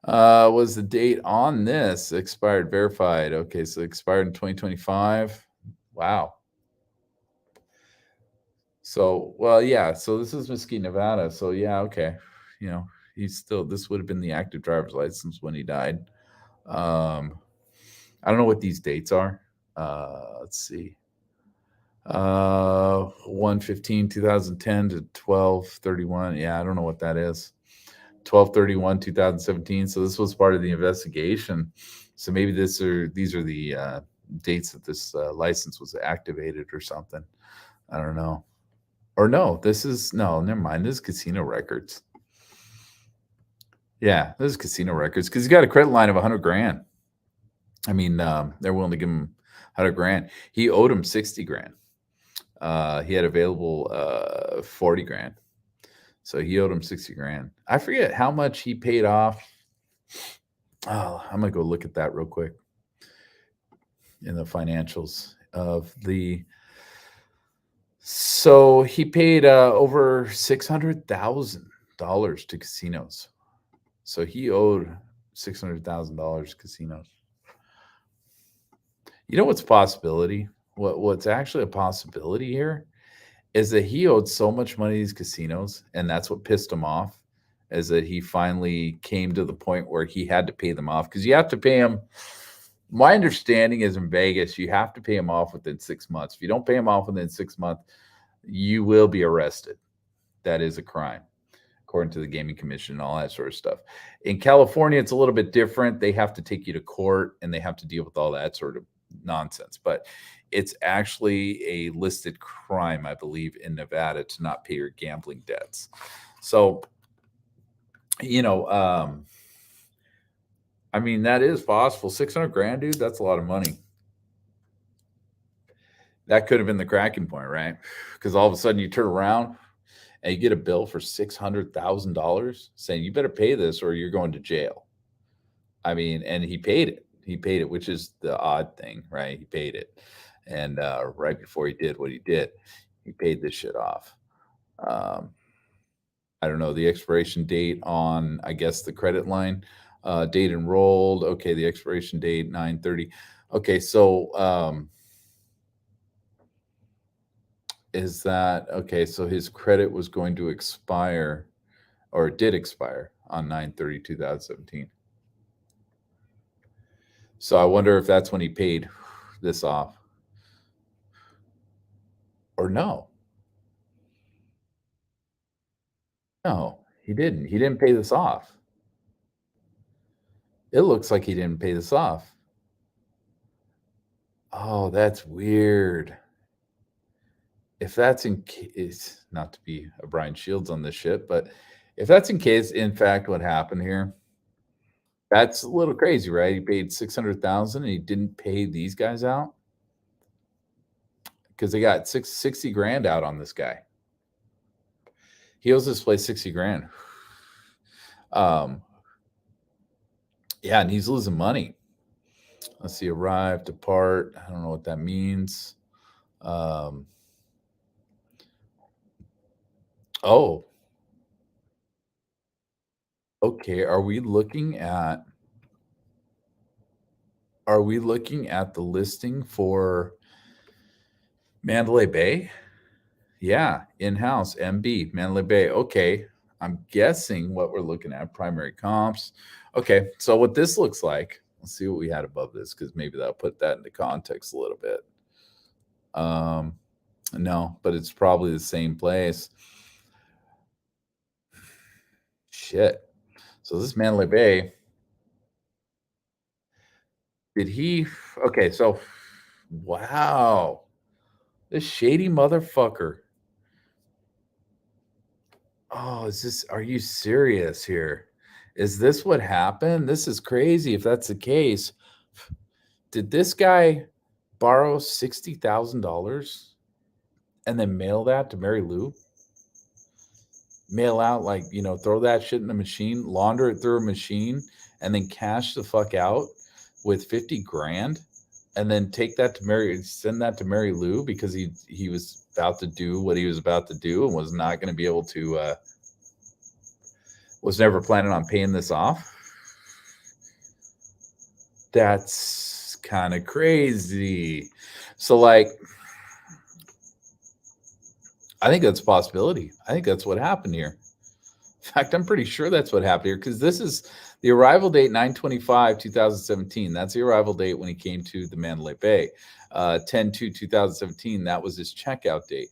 A: Was the date on this expired, verified? Okay, so expired in 2025. Wow. So, well, yeah. So this is Mesquite, Nevada. So yeah, okay. This would have been the active driver's license when he died. I don't know what these dates are. Let's see. 1/15/2010 to 12/31. Yeah, I don't know what that is. 12/31/2017. So this was part of the investigation. So maybe these are the dates that this license was activated or something. I don't know. Or no, never mind. This is casino records. Yeah, this is casino records because he's got a credit line of 100 grand. I mean, they're willing to give him 100 grand. He owed him 60 grand. He had available 40 grand. So he owed him 60 grand. I forget how much he paid off. Oh, I'm going to go look at that real quick in the financials of the. So he paid over $600,000 to casinos. So he owed $600,000 casinos. You know what's a possibility? What's actually a possibility here is that he owed so much money to these casinos, and that's what pissed him off, is that he finally came to the point where he had to pay them off because you have to pay them. My understanding is in Vegas, you have to pay them off within 6 months. If you don't pay them off within 6 months, you will be arrested. That is a crime, according to the Gaming Commission and all that sort of stuff. In California, it's a little bit different. They have to take you to court and they have to deal with all that sort of nonsense. But it's actually a listed crime, I believe, in Nevada to not pay your gambling debts. So, I mean, that is possible. 600 grand, dude, that's a lot of money. That could have been the cracking point, right? Because all of a sudden you turn around and you get a bill for $600,000 saying you better pay this or you're going to jail. I mean, and he paid it. He paid it, which is the odd thing, right? He paid it. And right before he did what he did, he paid this shit off. I don't know the expiration date on, I guess, the credit line. Date enrolled. Okay, the expiration date 9/30. Okay, so is that okay? So his credit was going to expire, or it did expire on 9/30/2017. So I wonder if that's when he paid this off, or no? No, he didn't. He didn't pay this off. It looks like he didn't pay this off. Oh, that's weird. If that's in case, not to be a Brian Shields on this shit, but if that's in case, in fact, what happened here, that's a little crazy, right? He paid 600,000 and he didn't pay these guys out because they got 60 grand out on this guy. He owes this place 60 grand. Yeah, and he's losing money. Let's see, arrive, depart. I don't know what that means. Oh, okay. Are we looking at the listing for Mandalay Bay? Yeah, in-house, MB, Mandalay Bay. Okay. I'm guessing what we're looking at, primary comps. Okay, so what this looks like, let's see what we had above this, because maybe that'll put that into context a little bit. No, but it's probably the same place. Shit. So this Mandalay Bay, did he? Okay, so wow, this shady motherfucker. Oh, are you serious here? Is this what happened? This is crazy if that's the case. Did this guy borrow $60,000 and then mail that to Mary Lou? Mail out, like, throw that shit in a machine, launder it through a machine, and then cash the fuck out with 50 grand and then send that to Mary Lou because he was about to do what he was about to do and was not going to be able to, was never planning on paying this off. That's kind of crazy. So, like, I think that's a possibility. I think that's what happened here. In fact, I'm pretty sure that's what happened here because this is the arrival date, 9/25/2017. That's the arrival date when he came to the Mandalay Bay. 10/2/2017, that was his checkout date.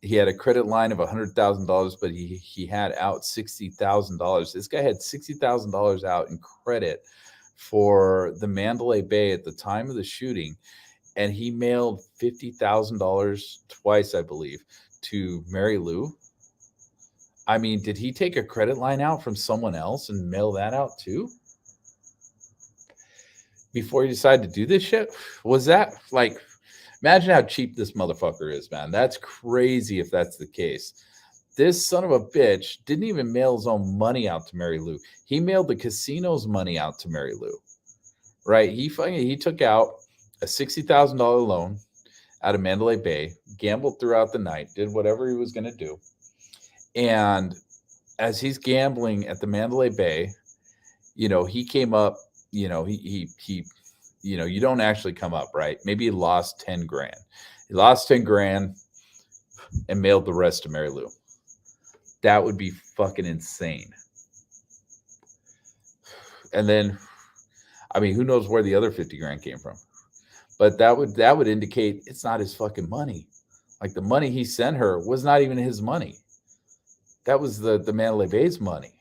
A: He had a credit line of $100,000, but he had out $60,000. This guy had $60,000 out in credit for the Mandalay Bay at the time of the shooting, and he mailed $50,000 twice, I believe, to Mary Lou. I mean, did he take a credit line out from someone else and mail that out too before he decided to do this shit? Was that like, imagine how cheap this motherfucker is, man. That's crazy if that's the case. This son of a bitch didn't even mail his own money out to Mary Lou. He mailed the casino's money out to Mary Lou, right? He took out a $60,000 loan out of Mandalay Bay, gambled throughout the night, did whatever he was going to do. And as he's gambling at the Mandalay Bay, he came up, you don't actually come up, right? Maybe he lost 10 grand. He lost 10 grand and mailed the rest to Mary Lou. That would be fucking insane. And then, I mean, who knows where the other 50 grand came from? But that would indicate it's not his fucking money. Like the money he sent her was not even his money. That was the Mandalay Bay's money.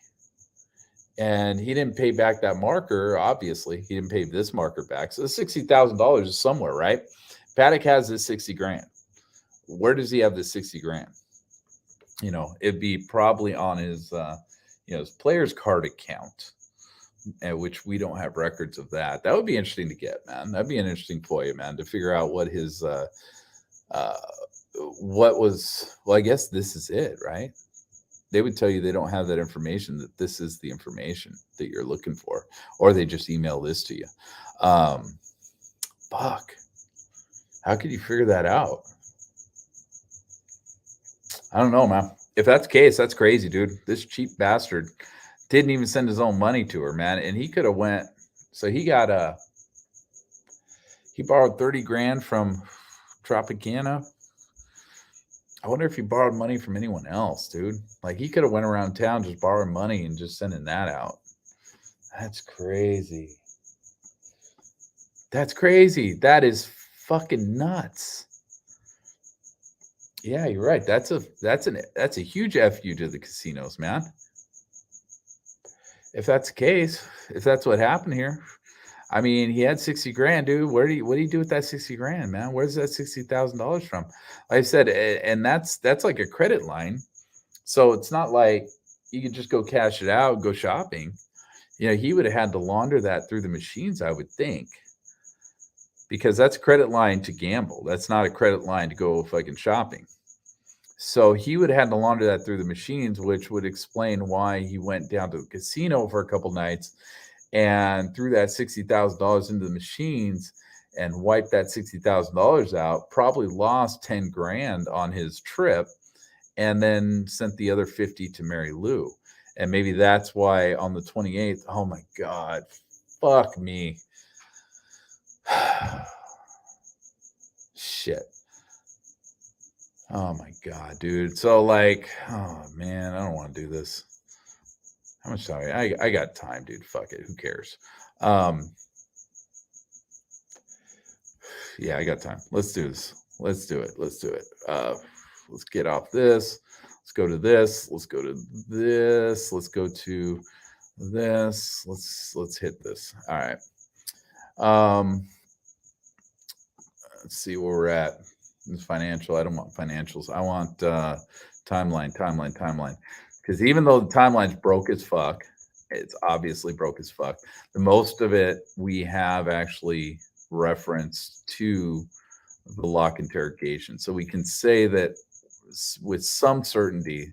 A: And he didn't pay back that marker, obviously. He didn't pay this marker back. So the $60,000 is somewhere, right? Paddock has this 60 grand. Where does he have this 60 grand? It'd be probably on his his player's card account, which we don't have records of that. That would be interesting to get, man. That'd be an interesting FOIA, man, to figure out what his what was. Well, I guess this is it, right? They would tell you they don't have that information, that this is the information that you're looking for, or they just email this to you. Fuck. How could you figure that out? I don't know, man. If that's the case, that's crazy, dude. This cheap bastard didn't even send his own money to her, man. And he could have went. So he got he borrowed 30 grand from Tropicana. I wonder if he borrowed money from anyone else, dude. Like he could have went around town just borrowing money and just sending that out. That's crazy. That's crazy. That is fucking nuts. Yeah, you're right. That's a huge FU to the casinos, man. If that's the case, if that's what happened here, I mean, he had 60 grand, dude. What do you do with that 60 grand, man? Where's that $60,000 from? Like I said, and that's like a credit line. So it's not like you could just go cash it out, go shopping. He would have had to launder that through the machines, I would think. Because that's a credit line to gamble. That's not a credit line to go fucking shopping. So he would have had to launder that through the machines, which would explain why he went down to the casino for a couple nights and threw that $60,000 into the machines and wiped that $60,000 out, probably lost 10 grand on his trip, and then sent the other 50 to Mary Lou. And maybe that's why on the 28th, oh my God, fuck me. Shit. Oh my God, dude. So like, oh man, I don't want to do this. How much time? I got time, dude. Fuck it. Who cares? Yeah, I got time. Let's do this. Let's do it. Let's do it. Let's get off this. Let's go to this. Let's go to this. Let's go to this. Let's hit this. All right. Let's see where we're at. This financial. I don't want financials. I want timeline. Because even though the timeline's broke as fuck, it's obviously broke as fuck. The most of it we have actually referenced to the lock interrogation. So we can say that with some certainty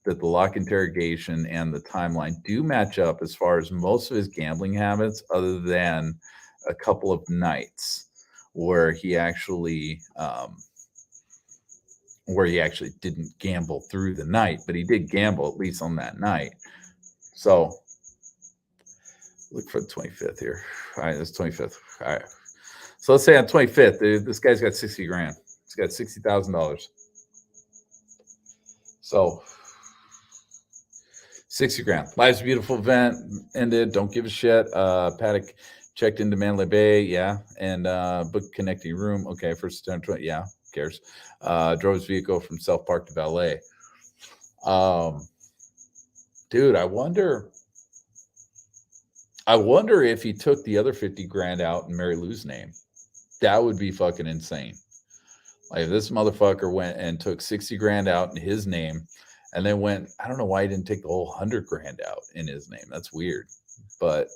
A: that the lock interrogation and the timeline do match up as far as most of his gambling habits, other than a couple of nights where he actually didn't gamble through the night, but he did gamble at least on that night. So look for the 25th here. All right, that's 25th. All right. So let's say on 25th, this guy's got 60 grand. He's got $60,000. So 60 grand. Life's a Beautiful event ended. Don't give a shit. Paddock checked into Mandalay Bay. Yeah. And booked connecting room. Okay. First 10-20. Yeah. Who cares? Drove his vehicle from South Park to valet. Dude, I wonder if he took the other 50 grand out in Mary Lou's name. That would be fucking insane. Like if this motherfucker went and took 60 grand out in his name and then went, I don't know why he didn't take the whole 100 grand out in his name. That's weird. But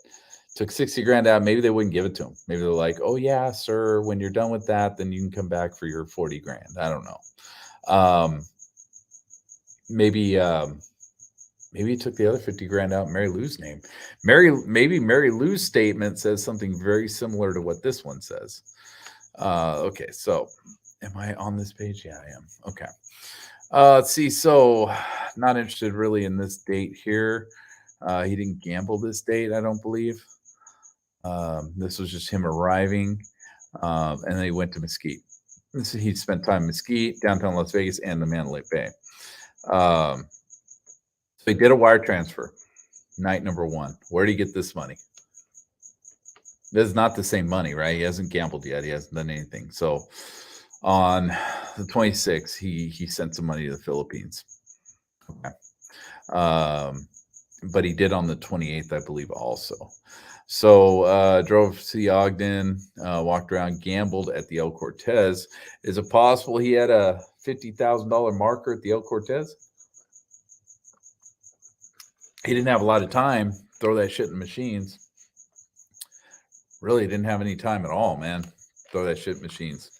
A: took 60 grand out. Maybe they wouldn't give it to him. Maybe they're like, oh yeah, sir, when you're done with that, then you can come back for your 40 grand. I don't know. Maybe he took the other 50 grand out in Mary Lou's name. Maybe Mary Lou's statement says something very similar to what this one says. Okay, so am I on this page? Yeah, I am. Okay. Let's see. So not interested really in this date here. He didn't gamble this date, I don't believe. This was just him arriving, and then he went to Mesquite. He spent time in Mesquite, downtown Las Vegas, and the Mandalay Bay. So he did a wire transfer, night number one. Where did he get this money? This is not the same money, right? He hasn't gambled yet. He hasn't done anything. So on the 26th, he sent some money to the Philippines. Okay. But he did on the 28th, I believe, also. So drove to the Ogden, walked around, gambled at the El Cortez. Is it possible he had a $50,000 marker at the El Cortez? He didn't have a lot of time. Throw that shit in machines. Really didn't have any time at all, man. Throw that shit in machines.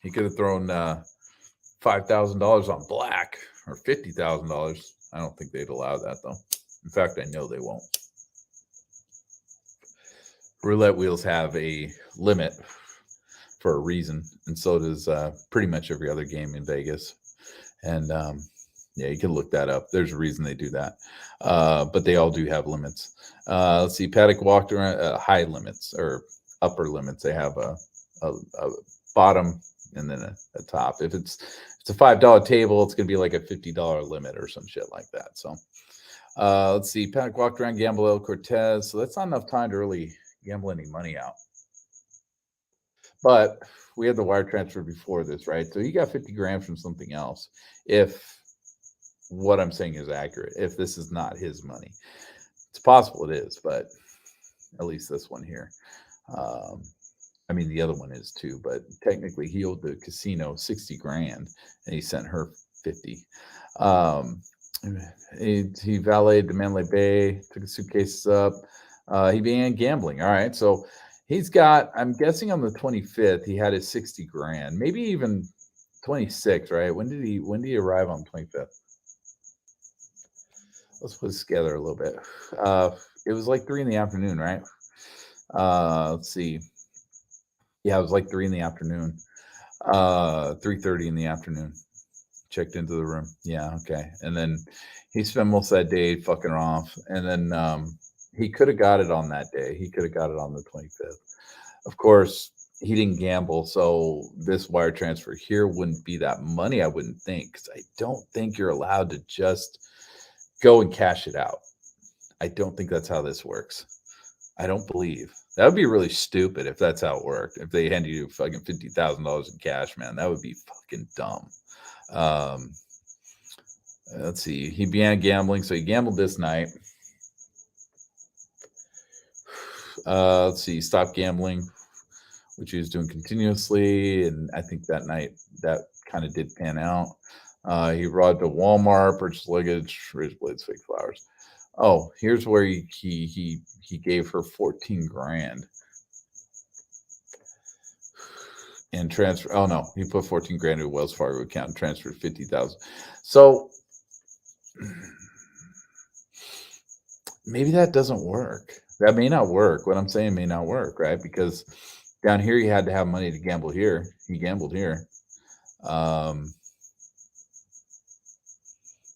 A: He could have thrown $5,000 on black or $50,000. I don't think they'd allow that, though. In fact, I know they won't. Roulette wheels have a limit for a reason, and so does pretty much every other game in Vegas. And yeah, you can look that up. There's a reason they do that, but they all do have limits. Let's see. Paddock walked around high limits or upper limits. They have a bottom and then a top. If it's a $5 table, it's going to be like a $50 limit or some shit like that. So let's see. Paddock walked around, gamble El Cortez. So that's not enough time to really gamble any money out. But we had the wire transfer before this, right? So he got 50 grams from something else. If what I'm saying is accurate, if this is not his money, it's possible it is, but at least this one here. I mean, the other one is too, but technically he owed the casino 60 grand and he sent her 50. He valeted the Mandalay Bay, took his suitcases up. He began gambling. All right. So he's got, I'm guessing on the 25th, he had his 60 grand, maybe even 26, right? When did he arrive on 25th? Let's put this together a little bit. It was like 3 in the afternoon, right? Let's see. Yeah, it was like 3 in the afternoon. 3:30 in the afternoon. Checked into the room. Yeah, okay. And then he spent most of that day fucking off. And then he could have got it on that day. He could have got it on the 25th. Of course, he didn't gamble, so this wire transfer here wouldn't be that money, I wouldn't think, because I don't think you're allowed to just go and cash it out. I don't think that's how this works. I don't believe. That would be really stupid if that's how it worked. If they handed you fucking $50,000 in cash, man, that would be fucking dumb. Let's see. He began gambling, so he gambled this night. Let's see. He stopped gambling, which he was doing continuously, and I think that night that kind of did pan out. He robbed a Walmart, purchased luggage, razor blades, fake flowers. Oh, here's where he gave her 14 grand and transfer. Oh no, he put 14 grand into a Wells Fargo account and transferred 50,000. So maybe that doesn't work. That may not work. What I'm saying may not work, right? Because down here he had to have money to gamble here. He gambled here.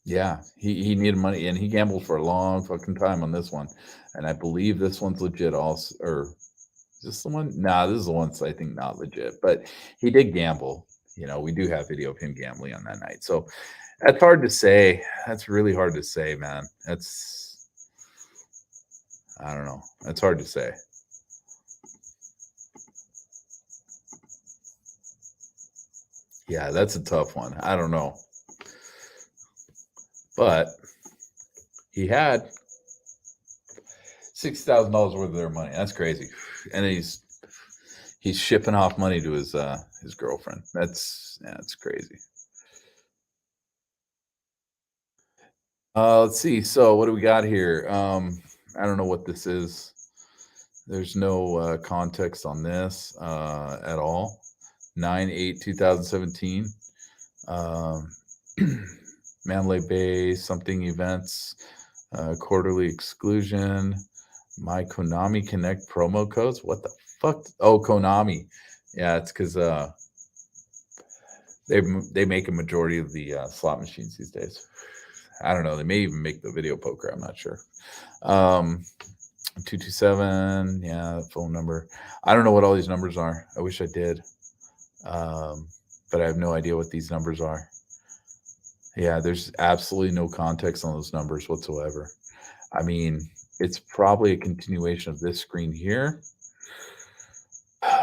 A: Yeah, he needed money and he gambled for a long fucking time on this one. And I believe this one's legit also, or is this the one? Nah, this is the one I think not legit, but he did gamble. You know, we do have video of him gambling on that night. So that's hard to say. That's really hard to say, man. I don't know. That's hard to say. Yeah, that's a tough one. I don't know. But he had $6,000 worth of their money. That's crazy. And he's shipping off money to his girlfriend. That's crazy. Let's see. So what do we got here? I don't know what this is. There's no context on this at all. 9/8/2017. Mandalay Bay something events, quarterly exclusion, my Konami Connect promo codes. What the fuck? Oh, Konami. Yeah, it's because they make a majority of the slot machines these days. I don't know. They may even make the video poker. I'm not sure. 227. Yeah, phone number. I don't know what all these numbers are. I wish I did. But I have no idea what these numbers are. Yeah, there's absolutely no context on those numbers whatsoever. I mean, it's probably a continuation of this screen here.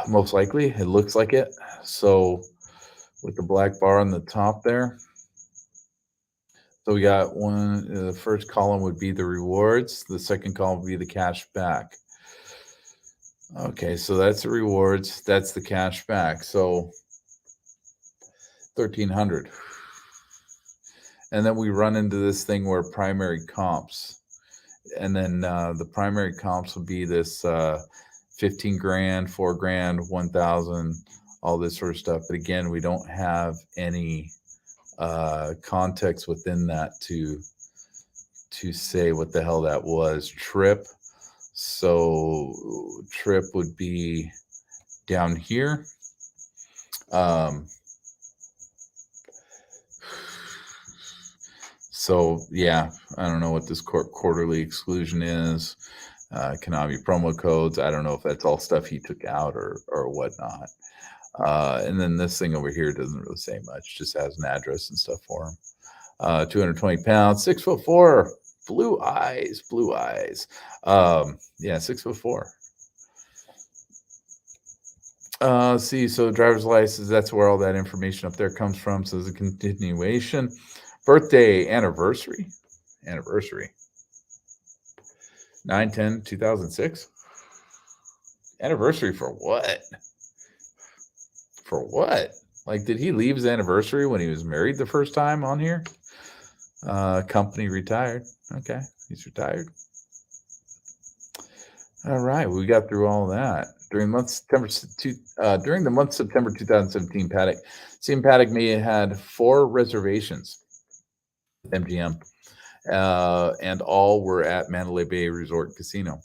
A: Most likely, it looks like it. So with the black bar on the top there. So we got one, the first column would be the rewards. The second column would be the cash back. Okay, so that's the rewards. That's the cash back. So 1,300. And then we run into this thing where primary comps. And then the primary comps would be this 15 grand, 4 grand, 1,000, all this sort of stuff. But again, we don't have any context within that to say what the hell that was. Trip. So trip would be down here. So yeah, I don't know what this quarterly exclusion is. Konami promo codes. I don't know if that's all stuff he took out or whatnot. And then this thing over here doesn't really say much, just has an address and stuff for him. 220 pounds, 6'4", blue eyes. Yeah, 6'4". See, so driver's license, that's where all that information up there comes from. So there's a continuation. Birthday, anniversary. 9/10/2006. Anniversary for what? For what? Like, did he leave his anniversary when he was married the first time on here? Company retired. Okay, he's retired. All right, we got through all that. During the month September 2017, Paddock may have had 4 reservations. MGM, and all were at Mandalay Bay Resort Casino.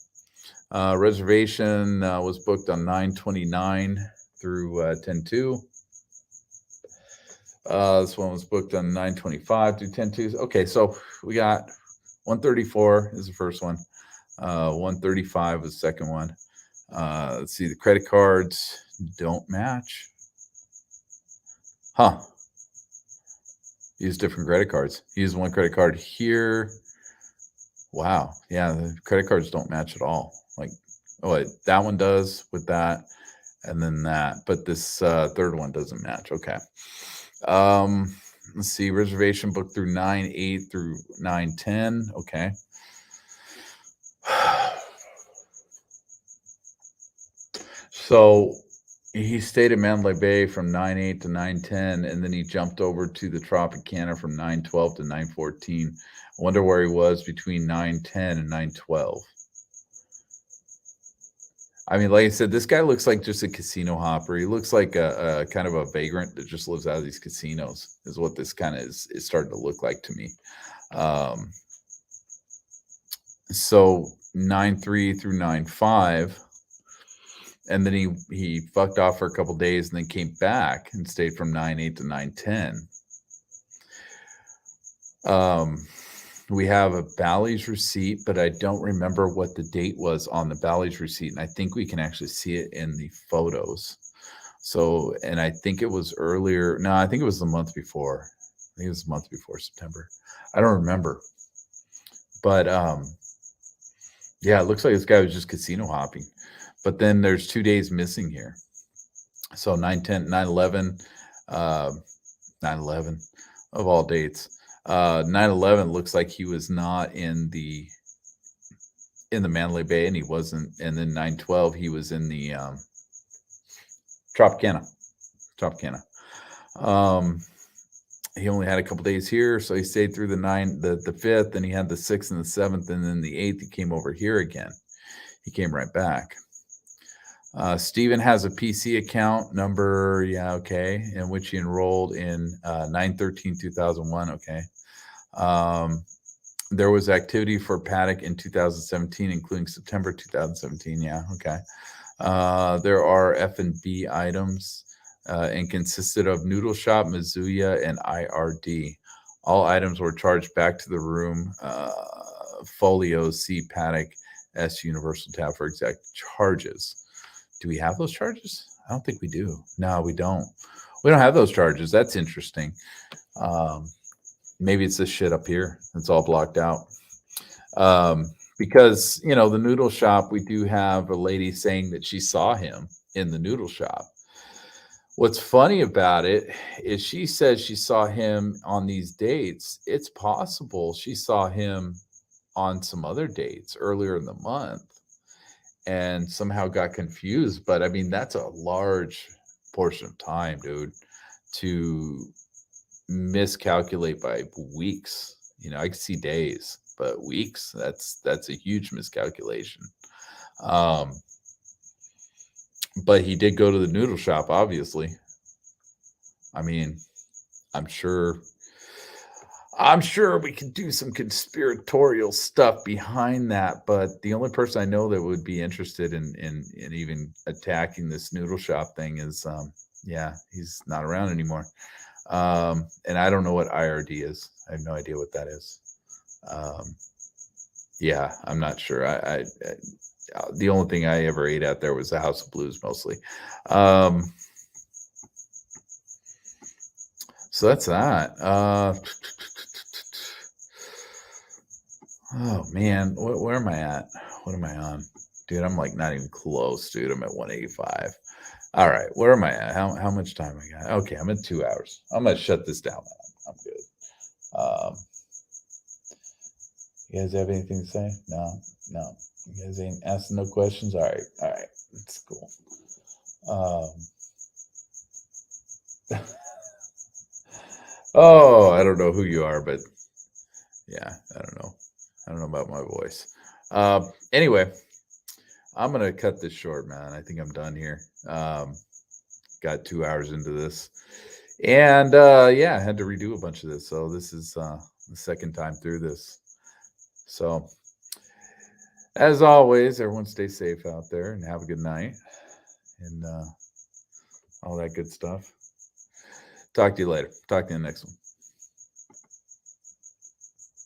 A: Reservation was booked on 9/29 through 10/2. This one was booked on 9/25 through 10/2. Okay, so we got 134 is the first one. 135 was the second one. Let's see, the credit cards don't match. Huh. Use different credit cards. Use one credit card here. Wow. Yeah, the credit cards don't match at all. Like, oh, wait, that one does with that, and then that. But this third one doesn't match. Okay. Let's see. Reservation booked through 9/8 through 9/10. Okay. So he stayed at Mandalay Bay from 9/8 to 9/10, and then he jumped over to the Tropicana from 9/12 to 9/14. I wonder where he was between 9/10 and 9/12. I mean, like I said, this guy looks like just a casino hopper. He looks like a kind of a vagrant that just lives out of these casinos, is what this kind of is starting to look like to me. So 9/3 through 9/5. And then he fucked off for a couple days and then came back and stayed from 9/8 to 9/10. We have a Bally's receipt, but I don't remember what the date was on the Bally's receipt. And I think we can actually see it in the photos. So, and I think it was earlier. No, I think it was the month before. I think it was the month before September. I don't remember. But yeah, it looks like this guy was just casino hopping. But then there's 2 days missing here. So 9/10, 9/11, 9/11 of all dates. 9/11 looks like he was not in the Mandalay Bay, and he wasn't. And then 9/12 he was in the Tropicana. He only had a couple days here, so he stayed through the 5th, and he had the 6th and the 7th, and then the 8th he came over here again. He came right back. Steven has a PC account number, yeah, okay, in which he enrolled in 9/13/2001, okay. There was activity for Paddock in 2017, including September 2017, yeah, okay. There are F&B items and consisted of Noodle Shop, Mizuya, and IRD. All items were charged back to the room. Folio C Paddock S Universal tab for exact charges. Do we have those charges? I don't think we do. No, we don't. We don't have those charges. That's interesting. Maybe it's this shit up here. It's all blocked out. Because, the noodle shop, we do have a lady saying that she saw him in the noodle shop. What's funny about it is she says she saw him on these dates. It's possible she saw him on some other dates earlier in the month and somehow got confused. But I mean, that's a large portion of time, dude, to miscalculate by weeks. I could see days, but weeks, that's a huge miscalculation. But he did go to the noodle shop, obviously. I mean, I'm sure we can do some conspiratorial stuff behind that, but the only person I know that would be interested in even attacking this noodle shop thing is he's not around anymore. And I don't know what IRD is. I have no idea what that is. I'm not sure. I the only thing I ever ate at there was the House of Blues mostly. So that's that. Oh man, where am I at? What am I on? Dude, I'm like not even close, dude. I'm at 185. All right, where am I at? How much time I got? Okay, I'm at 2 hours. I'm gonna shut this down now. I'm good. You guys have anything to say? No. You guys ain't asking no questions? All right. That's cool. Oh, I don't know who you are, but yeah, I don't know. I don't know about my voice. Anyway, I'm going to cut this short, man. I think I'm done here. Got 2 hours into this. And I had to redo a bunch of this. So this is the second time through this. So as always, everyone stay safe out there and have a good night and all that good stuff. Talk to you later. Talk to you in the next one.